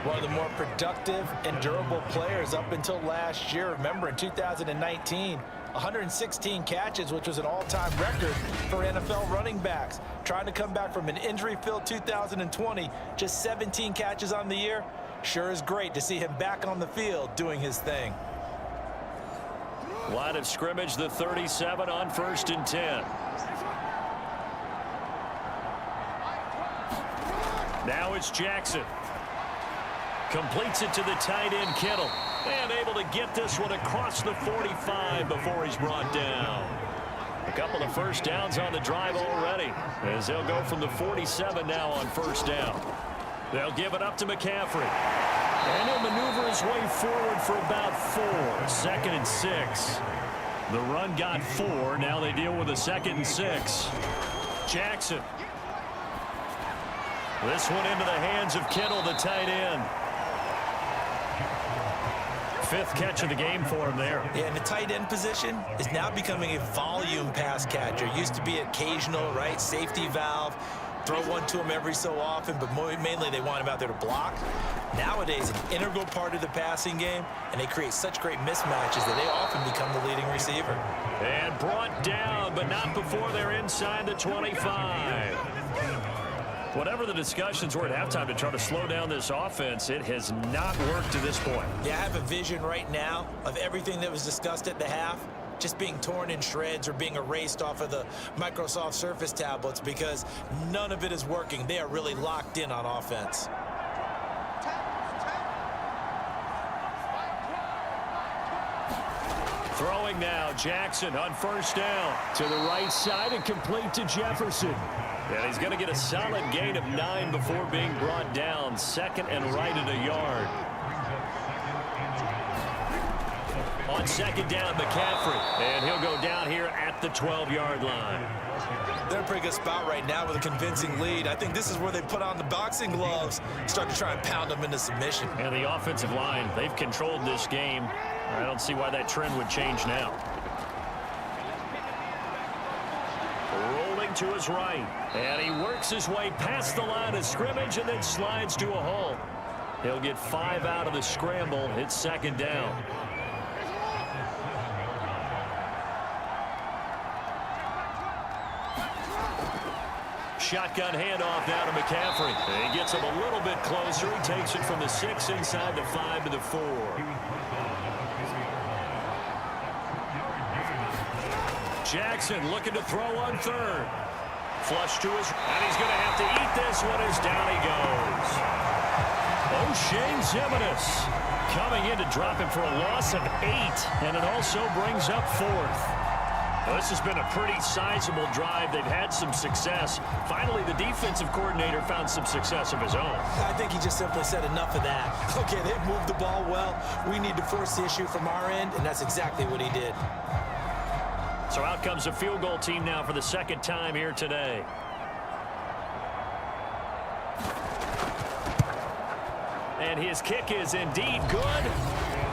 One of the more productive and durable players up until last year. Remember, in 2019, 116 catches, which was an all-time record for NFL running backs. Trying to come back from an injury-filled 2020, just 17 catches on the year. Sure is great to see him back on the field doing his thing. Line of scrimmage, the 37 on 1st and 10. Now it's Jackson. Completes it to the tight end, Kittle. And able to get this one across the 45 before he's brought down. A couple of 1st downs on the drive already, as they'll go from the 47 now on 1st down. They'll give it up to McCaffrey. And he'll maneuver his way forward for about 4. 2nd and 6. The run got 4. Now they deal with a 2nd and 6. Jackson. This one into the hands of Kittle, the tight end. 5th catch of the game for him there. Yeah, and the tight end position is now becoming a volume pass catcher. Used to be occasional, right? Safety valve. Throw one to him every so often, but mainly they want him out there to block. Nowadays, an integral part of the passing game, and they create such great mismatches that they often become the leading receiver. And brought down, but not before they're inside the 25. Whatever the discussions were at halftime to try to slow down this offense, it has not worked to this point. Yeah, I have a vision right now of everything that was discussed at the half just being torn in shreds or being erased off of the Microsoft Surface tablets because none of it is working. They are really locked in on offense. Throwing now, Jackson on 1st down. To the right side and complete to Jefferson. And he's going to get a solid gain of 9 before being brought down. 2nd and right at a yard. On 2nd down, McCaffrey. And he'll go down here at the 12-yard line. They're in a pretty good spot right now with a convincing lead. I think this is where they put on the boxing gloves, start to try and pound them into submission. And the offensive line, they've controlled this game. I don't see why that trend would change now. Rolling to his right. And he works his way past the line of scrimmage and then slides to a halt. He'll get 5 out of the scramble. It's 2nd down. Shotgun handoff now to McCaffrey. And he gets him a little bit closer. He takes it from the 6 inside the 5 to the 4. Jackson looking to throw on 3rd. Flush to his, and he's going to have to eat this one as down he goes. O'Shane Zimenez coming in to drop him for a loss of 8, and it also brings up 4th. Well, this has been a pretty sizable drive. They've had some success. Finally, the defensive coordinator found some success of his own. I think he just simply said enough of that. Okay, they've moved the ball well. We need to force the issue from our end, and that's exactly what he did. So out comes a field goal team now for the 2nd time here today. And his kick is indeed good.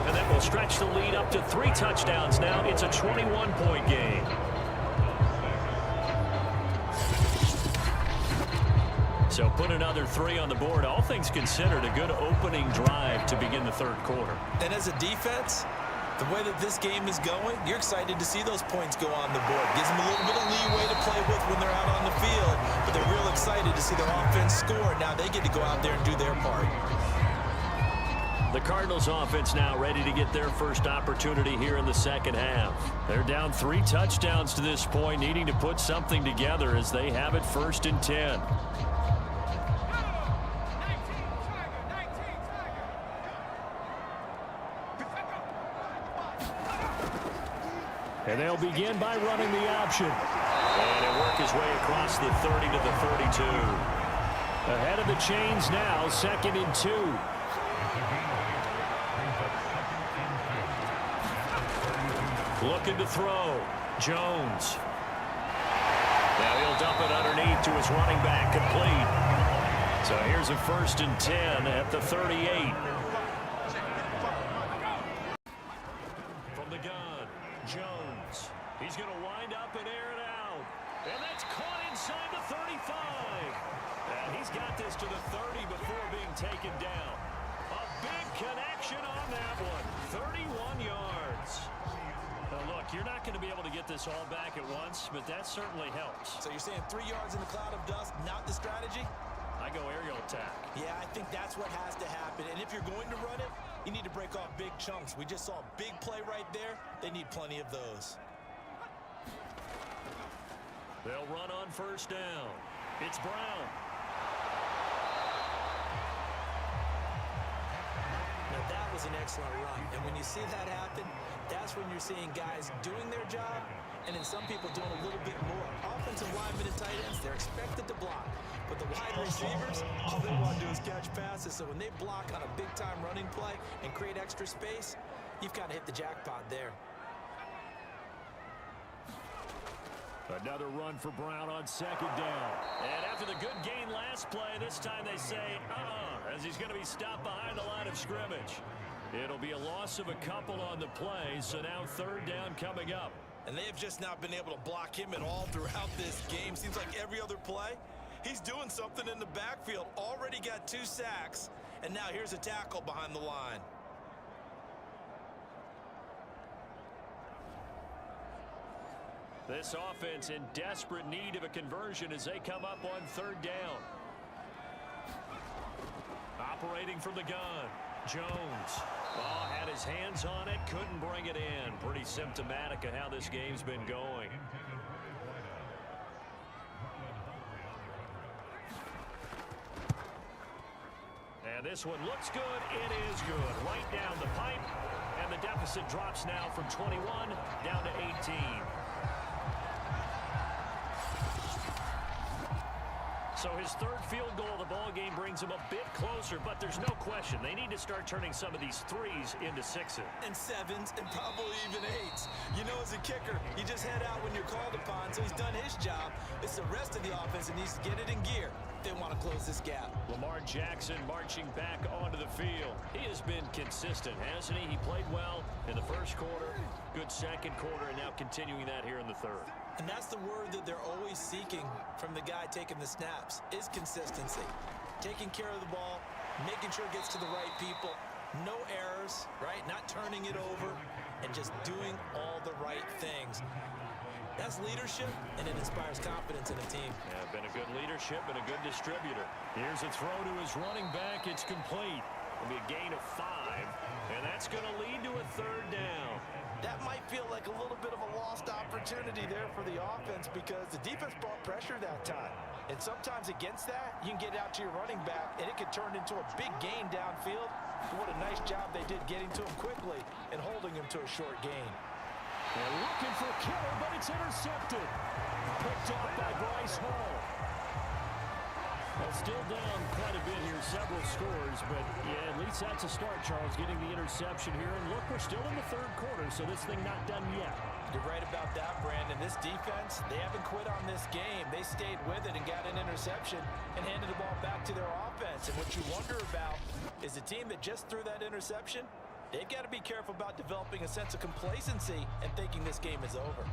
And that will stretch the lead up to 3 touchdowns now. It's a 21-point game. So put another 3 on the board. All things considered, a good opening drive to begin the 3rd quarter. And as a defense, the way that this game is going, you're excited to see those points go on the board. Gives them a little bit of leeway to play with when they're out on the field. But they're real excited to see their offense score. Now they get to go out there and do their part. The Cardinals offense now ready to get their first opportunity here in the 2nd half. They're down 3 touchdowns to this point, needing to put something together as they have it 1st and 10. And they'll begin by running the option. And he'll work his way across the 30 to the 32. Ahead of the chains now, 2nd and 2. Looking to throw. Jones. Now he'll dump it underneath to his running back, complete. So here's a 1st and 10 at the 38. From the gun, Jones. He's going to wind up and air it out. And that's caught inside the 35. And he's got this to the 30 before being taken down. A big connection on that one. 31 yards. Now look, you're not going to be able to get this all back at once, but that certainly helps. So you're saying 3 yards in the cloud of dust, not the strategy? I go aerial attack. Yeah, I think that's what has to happen. And if you're going to run it, you need to break off big chunks. We just saw a big play right there. They need plenty of those. They'll run on 1st down. It's Brown. Now that was an excellent run. And when you see that happen, that's when you're seeing guys doing their job and then some people doing a little bit more. Offensive linemen and tight ends, they're expected to block. But the wide receivers, all they want to do is catch passes. So when they block on a big-time running play and create extra space, you've got to hit the jackpot there. Another run for Brown on 2nd down. And after the good gain last play, this time they say, as he's going to be stopped behind the line of scrimmage. It'll be a loss of a couple on the play, so now 3rd down coming up. And they have just not been able to block him at all throughout this game. Seems like every other play, he's doing something in the backfield. Already got 2 sacks, and now here's a tackle behind the line. This offense in desperate need of a conversion as they come up on 3rd down. Operating from the gun, Jones. Oh, had his hands on it, couldn't bring it in. Pretty symptomatic of how this game's been going. And this one looks good. It is good. Right down the pipe. And the deficit drops now from 21 down to 18. So his 3rd field goal of the ball game brings him a bit closer, but there's no question they need to start turning some of these 3s into 6s. And 7s and probably even 8s. You know, as a kicker, you just head out when you're called upon, so he's done his job. It's the rest of the offense that needs to get it in gear if they want to close this gap. Lamar Jackson marching back onto the field. He has been consistent, hasn't he? He played well in the 1st quarter, good 2nd quarter, and now continuing that here in the 3rd. And that's the word that they're always seeking from the guy taking the snaps, is consistency. Taking care of the ball, making sure it gets to the right people, no errors, right? Not turning it over, and just doing all the right things. That's leadership, and it inspires confidence in a team. Yeah, been a good leadership and a good distributor. Here's a throw to his running back. It's complete. It'll be a gain of 5, and that's going to lead to a 3rd down. That might feel like a little bit of a lost opportunity there for the offense because the defense brought pressure that time. And sometimes against that, you can get out to your running back, and it could turn into a big gain downfield. What a nice job they did getting to him quickly and holding him to a short gain. They're looking for Kittle, but it's intercepted. Picked off by Bryce Hall. Well, still down quite a bit here, several scores, but yeah, at least that's a start, Charles, getting the interception here. And look, we're still in the 3rd quarter, so this thing not done yet. You're right about that, Brandon. This defense, they haven't quit on this game. They stayed with it and got an interception and handed the ball back to their offense. And what you wonder about is the team that just threw that interception, they've got to be careful about developing a sense of complacency and thinking this game is over.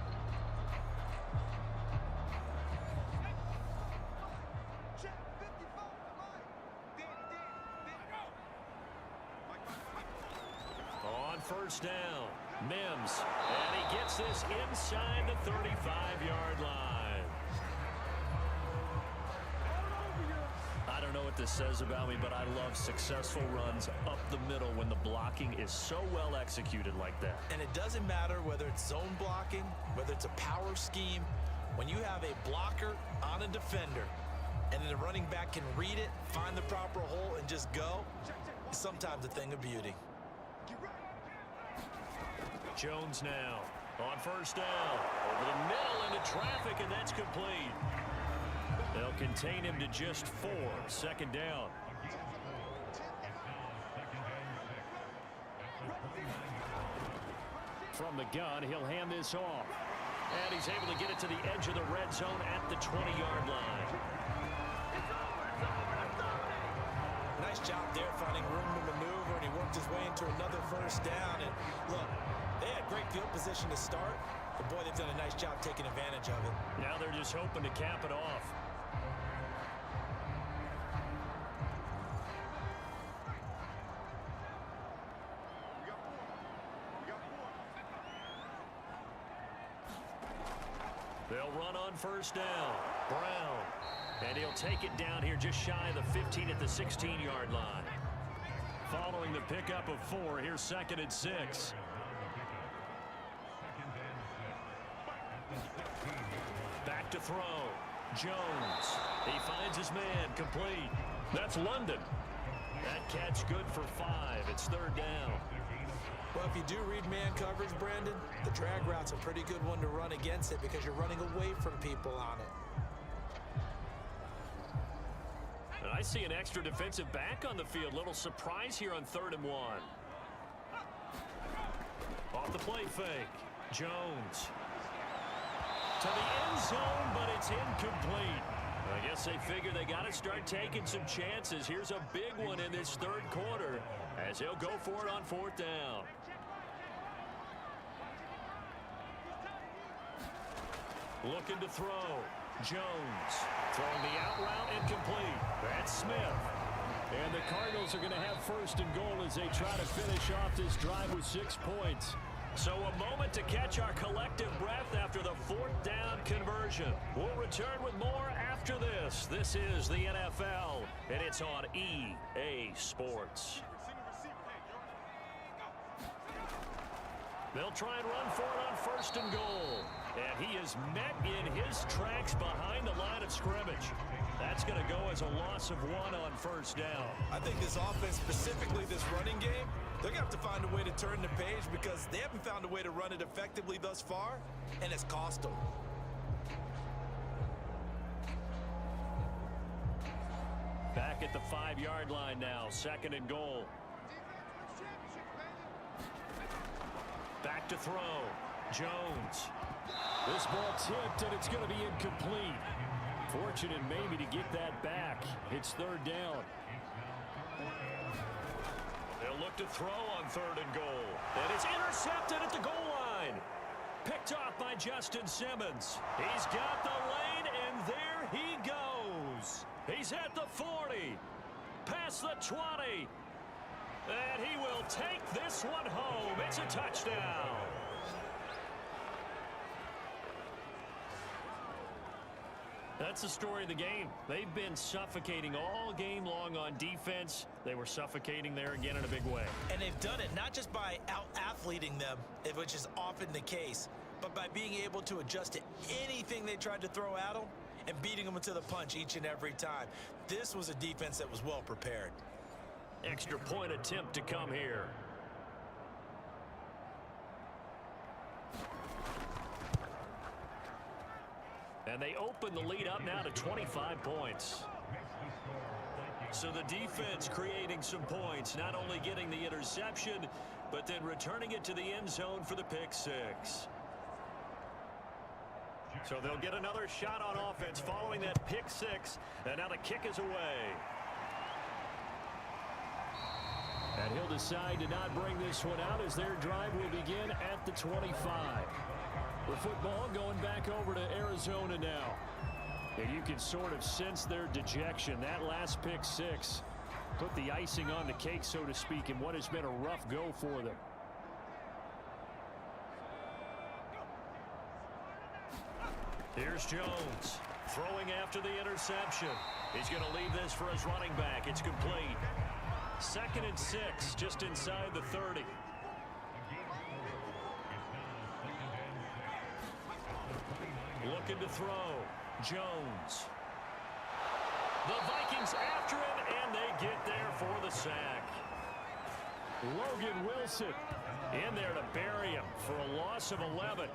On 1st down, Mims, and he gets this inside the 35-yard line. I don't know what this says about me, but I love successful runs up the middle when the blocking is so well executed like that. And it doesn't matter whether it's zone blocking, whether it's a power scheme. When you have a blocker on a defender, and then the running back can read it, find the proper hole, and just go, it's sometimes a thing of beauty. Jones now on 1st down. Over the middle into traffic, and that's complete. They'll contain him to just 4. 2nd down. from the gun. He'll hand this off. And he's able to get it to the edge of the red zone at the 20-yard line. Nice job there finding room to maneuver, and he worked his way into another first down. And look, they had great field position to start, but boy, they've done a nice job taking advantage of it. Now they're just hoping to cap it off. They'll run on first down. Brown. And he'll take it down here just shy of the 15 at the 16-yard line. Following the pickup of 4, here's 2nd and 6. Back to throw. Jones. He finds his man. Complete. That's London. That catch good for 5. It's 3rd down. Well, if you do read man coverage, Brandon, the drag route's a pretty good one to run against it because you're running away from people on it. And I see an extra defensive back on the field. Little surprise here on 3rd and 1. Off the play fake. Jones. To the end zone, but it's incomplete. I guess they figure they got to start taking some chances. Here's a big one in this 3rd quarter as they'll go for it on 4th down. Looking to throw. Jones throwing the out route incomplete. That's Smith. And the Cardinals are going to have 1st and goal as they try to finish off this drive with 6 points. So a moment to catch our collective breath after the 4th down conversion. We'll return with more after this. This is the NFL, and it's on EA Sports. They'll try and run for it on 1st and goal. And he is met in his tracks behind the line of scrimmage. That's going to go as a loss of 1 on 1st down. I think this offense, specifically this running game, they're going to have to find a way to turn the page because they haven't found a way to run it effectively thus far, and it's cost them. Back at the 5-yard line now, 2nd and goal. Back to throw. Jones. This ball tipped, and it's going to be incomplete. Fortunate maybe to get that back. It's 3rd down. They'll look to throw on 3rd and goal. And it's intercepted at the goal line. Picked off by Justin Simmons. He's got the lane, and there he goes. He's at the 40. Past the 20. And he will take this one home. It's a touchdown. That's the story of the game. They've been suffocating all game long on defense. They were suffocating there again in a big way. And they've done it not just by out-athleting them, which is often the case, but by being able to adjust to anything they tried to throw at them and beating them to the punch each and every time. This was a defense that was well prepared. Extra point attempt to come here. And they open the lead up now to 25 points. So the defense creating some points, not only getting the interception, but then returning it to the end zone for the pick 6. So they'll get another shot on offense following that pick 6, and now the kick is away. And he'll decide to not bring this one out as their drive will begin at the 25. The football going back over to Arizona now. And you can sort of sense their dejection. That last pick 6 put the icing on the cake, so to speak, in what has been a rough go for them. Here's Jones throwing after the interception. He's going to leave this for his running back. It's complete. 2nd and 6, just inside the 30. Looking to throw. Jones. The Vikings after him, and they get there for the sack. Logan Wilson in there to bury him for a loss of 11.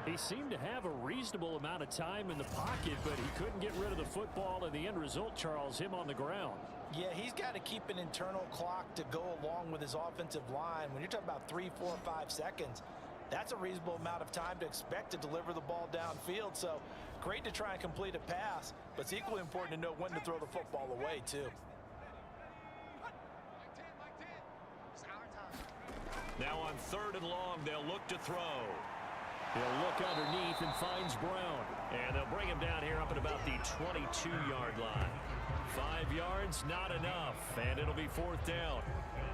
He seemed to have a reasonable amount of time in the pocket, but he couldn't get rid of the football, and the end result, Charles, him on the ground. Yeah, he's got to keep an internal clock to go along with his offensive line. When you're talking about 3, 4, 5 seconds, That's a reasonable amount of time to expect to deliver the ball downfield. So great to try and complete a pass, but it's equally important to know when to throw the football away, too. Now on 3rd and long, they'll look to throw. He'll look underneath and finds Brown. And they'll bring him down here up at about the 22-yard line. 5 yards, not enough, and it'll be 4th down.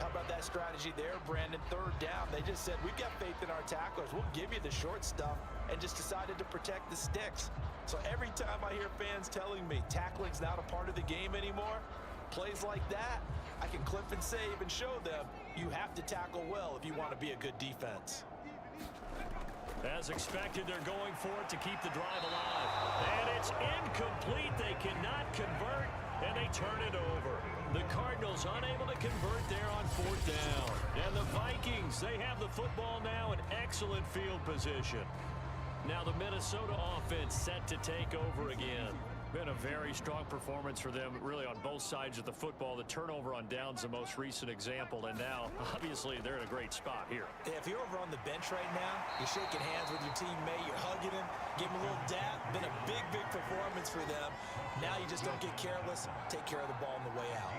How about that strategy there, Brandon? 3rd down. They just said, we've got faith in our tacklers. We'll give you the short stuff, and just decided to protect the sticks. So every time I hear fans telling me tackling's not a part of the game anymore, plays like that, I can clip and save and show them you have to tackle well if you want to be a good defense. As expected, they're going for it to keep the drive alive. And it's incomplete. They cannot convert, and they turn it over. The Cardinals unable to convert there on 4th down. And the Vikings, they have the football now in excellent field position. Now the Minnesota offense set to take over again. Been a very strong performance for them, really, on both sides of the football. The turnover on downs, the most recent example, and now, obviously, they're in a great spot here. Yeah, if you're over on the bench right now, you're shaking hands with your teammate, you're hugging him, give him a little dap. Been a big, big performance for them. Now you just don't get careless. Take care of the ball on the way out.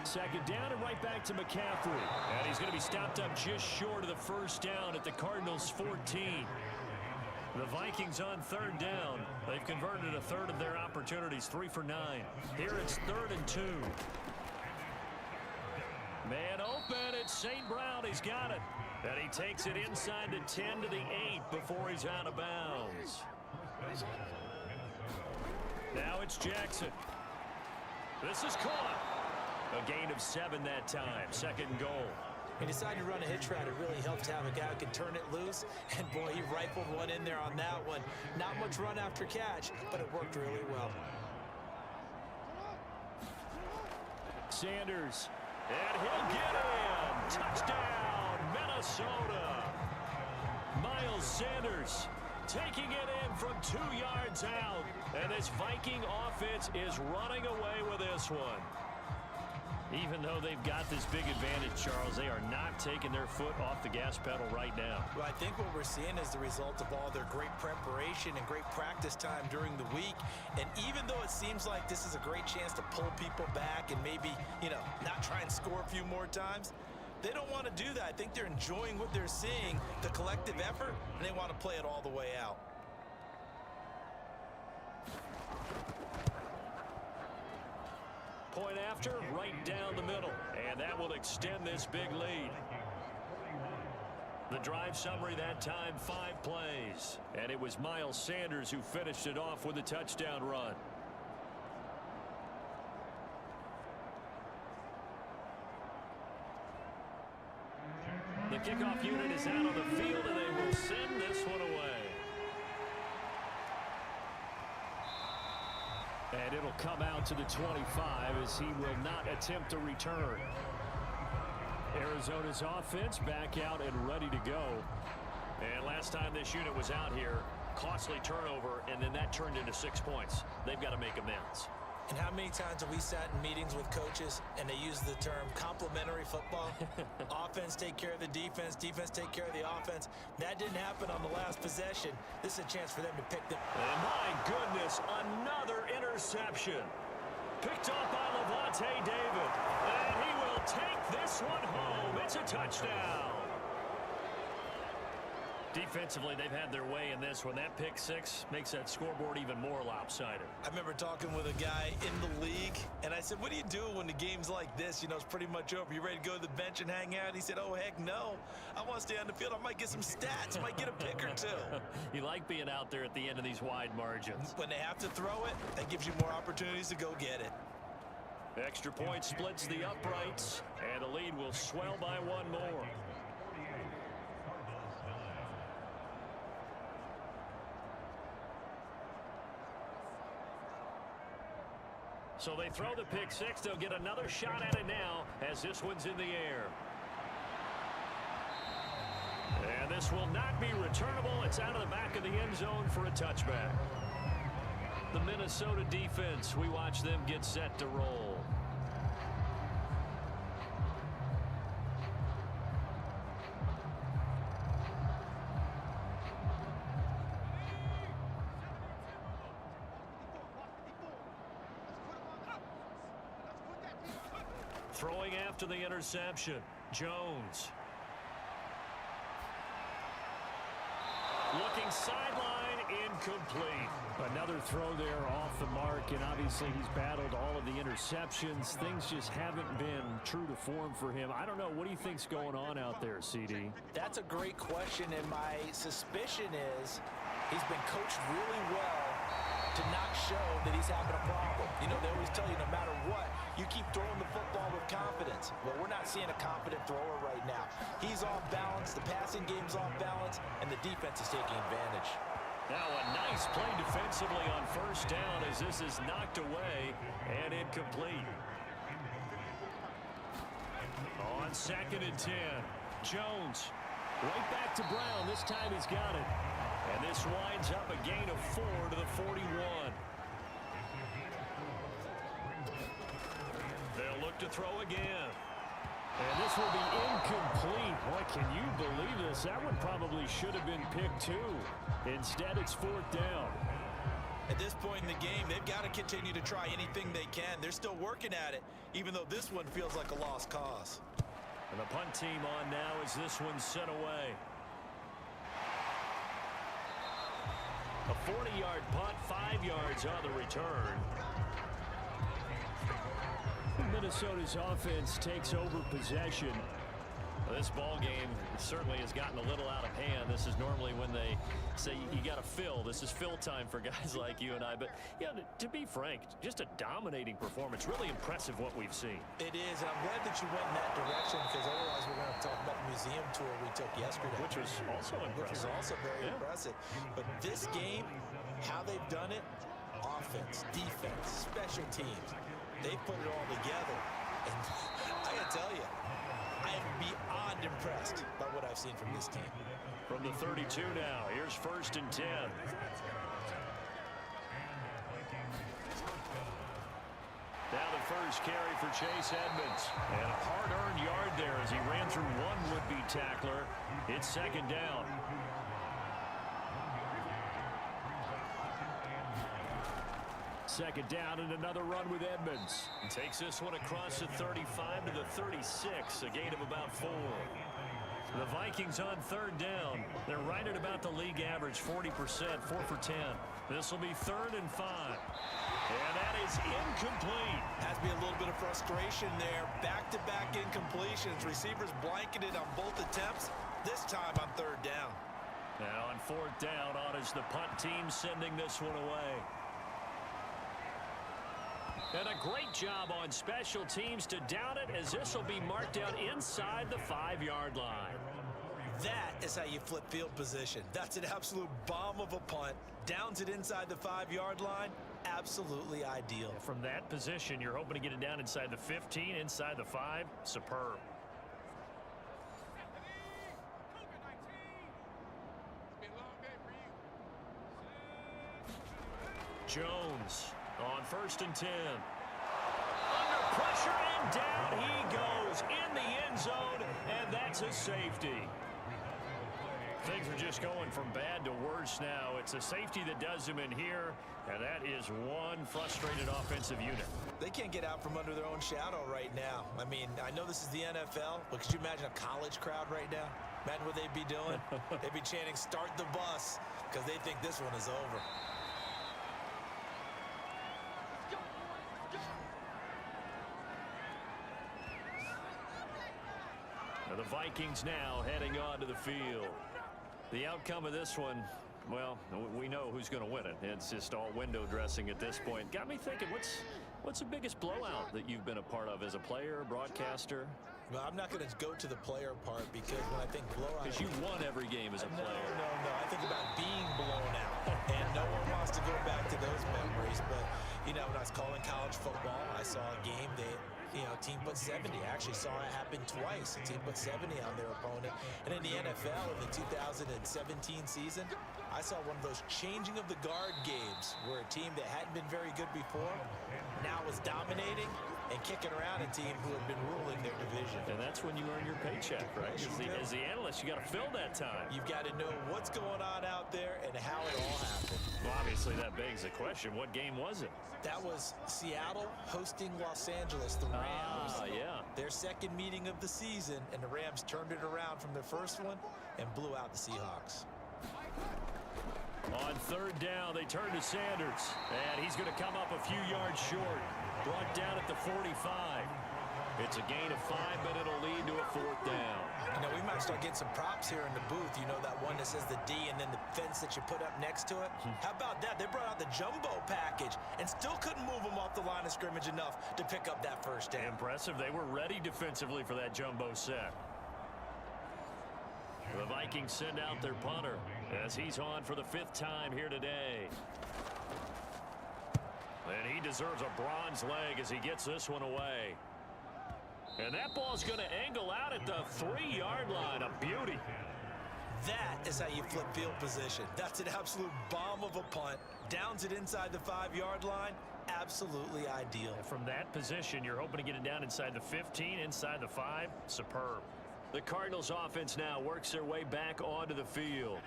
2nd down and right back to McCaffrey. And he's going to be stopped up just short of the 1st down at the Cardinals' 14. The Vikings on 3rd down. They've converted a 1/3 of their opportunities, 3 for 9. Here it's 3rd and 2. Man open, it's St. Brown. He's got it. And he takes it inside the 10 to the 8 before he's out of bounds. Now it's Jackson. This is caught. A gain of 7 that time. 2nd and goal. He decided to run a hitch route. It really helped to have a guy who could turn it loose. And, boy, he rifled one in there on that one. Not much run after catch, but it worked really well. Sanders. And he'll get in. Touchdown, Minnesota. Miles Sanders taking it in from 2 yards out. And this Viking offense is running away with this one. Even though they've got this big advantage, Charles, they are not taking their foot off the gas pedal right now. Well, I think what we're seeing is the result of all their great preparation and great practice time during the week. And even though it seems like this is a great chance to pull people back and maybe, not try and score a few more times, they don't want to do that. I think they're enjoying what they're seeing, the collective effort, and they want to play it all the way out. Point after, right down the middle. And that will extend this big lead. The drive summary that time, 5 plays. And it was Miles Sanders who finished it off with a touchdown run. The kickoff unit is out on the field, and they will send this one away. And it'll come out to the 25 as he will not attempt to return. Arizona's offense back out and ready to go. And last time this unit was out here, costly turnover, and then that turned into 6 points. They've got to make amends. And how many times have we sat in meetings with coaches and they use the term complementary football? Offense take care of the defense, defense take care of the offense. That didn't happen on the last possession. This is a chance for them to pick them. And my goodness, another interception. Picked off by Levante David. And he will take this one home. It's a touchdown. Defensively, they've had their way in this one. That pick 6 makes that scoreboard even more lopsided. I remember talking with a guy in the league, and I said, what do you do when the game's like this? It's pretty much over. You ready to go to the bench and hang out? He said, oh, heck no. I want to stay on the field. I might get some stats. I might get a pick or 2. You like being out there at the end of these wide margins. When they have to throw it, that gives you more opportunities to go get it. Extra point splits the uprights, and the lead will swell by 1 more. So they throw the pick 6. They'll get another shot at it now as this one's in the air. And this will not be returnable. It's out of the back of the end zone for a touchback. The Minnesota defense, we watch them get set to roll. Throwing after the interception, Jones. Looking sideline, incomplete. Another throw there off the mark, and obviously he's battled all of the interceptions. Things just haven't been true to form for him. I don't know. What do you think's going on out there, CD? That's a great question, and my suspicion is he's been coached really well to not show that he's having a problem. You know, they always tell you no matter what, you keep throwing the football with confidence. Well, we're not seeing a confident thrower right now. He's off balance, the passing game's off balance, and the defense is taking advantage. Now a nice play defensively on first down as this is knocked away and incomplete. On 2nd and 10, Jones right back to Brown. This time he's got it. And this winds up a gain of 4 to the 41. They'll look to throw again. And this will be incomplete. Boy, can you believe this? That one probably should have been picked too. Instead, it's 4th down. At this point in the game, they've got to continue to try anything they can. They're still working at it, even though this one feels like a lost cause. And the punt team on now as this one's sent away. A 40-yard punt, 5 yards on the return. Minnesota's offense takes over possession. Well, this ball game certainly has gotten a little out of hand. This is normally when they say you got to fill. This is fill time for guys like you and I. But, yeah, to be frank, just a dominating performance. Really impressive what we've seen. It is, and I'm glad that you went in that direction because otherwise we're going to talk about the museum tour we took yesterday. Which was also impressive. Which was also very impressive. But this game, how they've done it, offense, defense, special teams, they put it all together. And I got to tell you, I am beyond impressed by what I've seen from this team. From the 32 now, here's 1st and 10. Now the first carry for Chase Edmonds. And a hard-earned yard there as he ran through one would-be tackler. It's 2nd down. Second down and another run with Edmonds. Takes this one across the 35 to the 36, a gain of about 4. The Vikings on 3rd down. They're right at about the league average, 40%, 4 for 10. This will be 3rd and 5. And that is incomplete. Has to be a little bit of frustration there. Back-to-back incompletions. Receivers blanketed on both attempts, this time on 3rd down. Now on 4th down, on is the punt team sending this one away. And a great job on special teams to down it as this will be marked out inside the 5-yard line. That is how you flip field position. That's an absolute bomb of a punt. Downs it inside the 5-yard line. Absolutely ideal. From that position, you're hoping to get it down inside the 15, inside the 5. Superb. Jones on 1st and 10. Under pressure and down he goes in the end zone, and that's a safety. Things are just going from bad to worse now. It's a safety that does him in here, and that is one frustrated offensive unit. They can't get out from under their own shadow right now. I mean, I know this is the NFL, but could you imagine a college crowd right now? Imagine what they'd be doing. They'd be chanting, "Start the bus," because they think this one is over. The Vikings now heading onto the field. The outcome of this one, well, we know who's going to win it. It's just all window dressing at this point. Got me thinking, what's the biggest blowout that you've been a part of as a player, broadcaster? Well, I'm not going to go to the player part because when I think blowout... Because you won every game as a player. No. I think about being blown out. And no one wants to go back to those memories. But, you know, when I was calling college football, I saw a game that... team put 70. I actually saw it happen twice. A team put 70 on their opponent. And in the NFL, in the 2017 season, I saw one of those changing of the guard games where a team that hadn't been very good before now was dominating and kicking around a team who had been ruling their division. And that's when you earn your paycheck, right? As the analyst, you got to fill that time. You've got to know what's going on out there and how it all happened. Well, obviously, Honestly, that begs the question, what game was it? That was Seattle hosting Los Angeles, the Rams. Yeah. Their second meeting of the season, and the Rams turned it around from their first one and blew out the Seahawks. On third down, they turn to Sanders, and he's going to come up a few yards short. Brought down at the 45. It's a gain of 5, but it'll lead to a fourth down. You know, we might start getting some props here in the booth. You know, that one that says the D and then the fence that you put up next to it? How about that? They brought out the jumbo package and still couldn't move them off the line of scrimmage enough to pick up that first down. Impressive. They were ready defensively for that jumbo set. The Vikings send out their punter as he's on for the 5th time here today. And he deserves a bronze leg as he gets this one away. And that ball's going to angle out at the 3-yard line. A beauty. That is how you flip field position. That's an absolute bomb of a punt. Downs it inside the 5-yard line. Absolutely ideal. From that position, you're hoping to get it down inside the 15, inside the 5. Superb. The Cardinals offense now works their way back onto the field.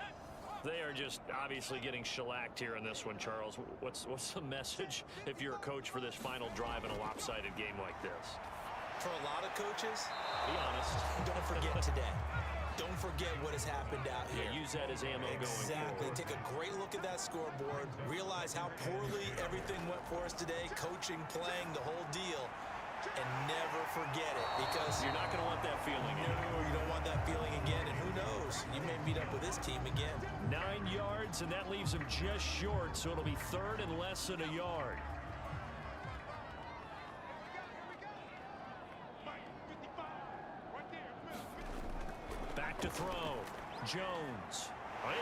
They are just obviously getting shellacked here in this one, Charles. What's the message if you're a coach for this final drive in a lopsided game like this? For a lot of coaches, be honest, don't forget today. Don't forget what has happened out here. Yeah, use that as ammo going forward. Exactly. Take a great look at that scoreboard. Realize how poorly everything went for us today. Coaching, playing, the whole deal. And never forget it, because you're not going to want that feeling again. No, you don't want that feeling again, and who knows? You may meet up with this team again. 9 yards, and that leaves him just short, so it'll be 3rd and less than a yard. Back to throw. Jones.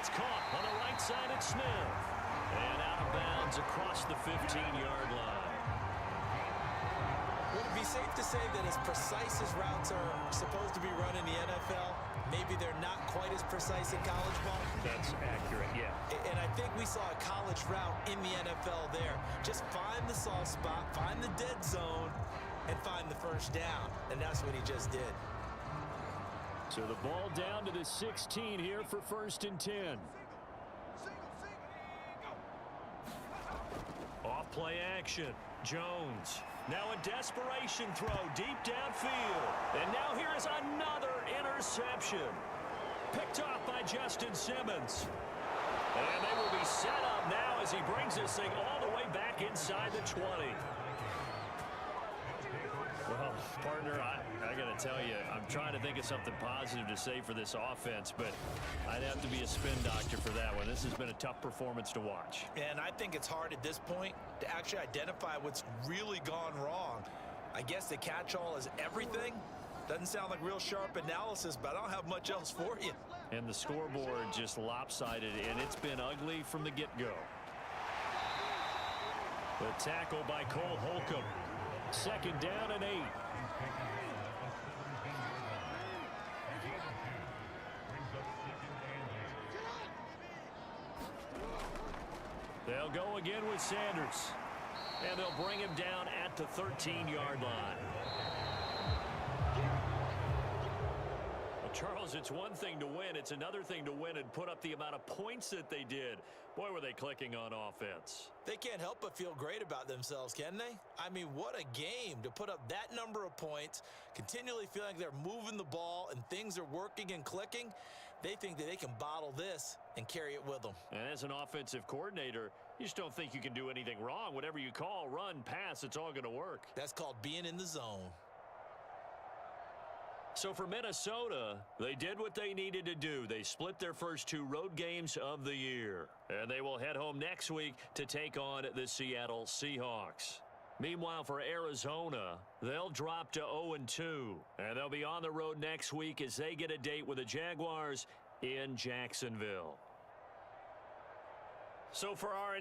It's caught on the right side at Smith. And out of bounds across the 15-yard line. Would it be safe to say that as precise as routes are supposed to be run in the NFL, maybe they're not quite as precise in college ball? That's accurate, yeah. And I think we saw a college route in the NFL there. Just find the soft spot, find the dead zone, and find the first down. And that's what he just did. So the ball down to the 16 here for 1st and 10. Off play action. Jones. Now a desperation throw deep downfield. And now here is another interception. Picked off by Justin Simmons. And they will be set up now as he brings this thing all the way back inside the 20. Well, partner, I got to tell you, I'm trying to think of something positive to say for this offense, but I'd have to be a spin doctor for that one. This has been a tough performance to watch. And I think it's hard at this point to actually identify what's really gone wrong. I guess the catch-all is everything. Doesn't sound like real sharp analysis, but I don't have much else for you. And the scoreboard just lopsided, and it's been ugly from the get-go. The tackle by Cole Holcomb. 2nd down and 8. They'll go again with Sanders. And they'll bring him down at the 13-yard line. Charles, it's one thing to win. It's another thing to win and put up the amount of points that they did. Boy, were they clicking on offense. They can't help but feel great about themselves, can they? I mean, what a game to put up that number of points, continually feeling like they're moving the ball and things are working and clicking. They think that they can bottle this and carry it with them. And as an offensive coordinator, you just don't think you can do anything wrong. Whatever you call, run, pass, it's all going to work. That's called being in the zone. So for Minnesota, they did what they needed to do. They split their first 2 road games of the year. And they will head home next week to take on the Seattle Seahawks. Meanwhile, for Arizona, they'll drop to 0-2. And they'll be on the road next week as they get a date with the Jaguars in Jacksonville. So for our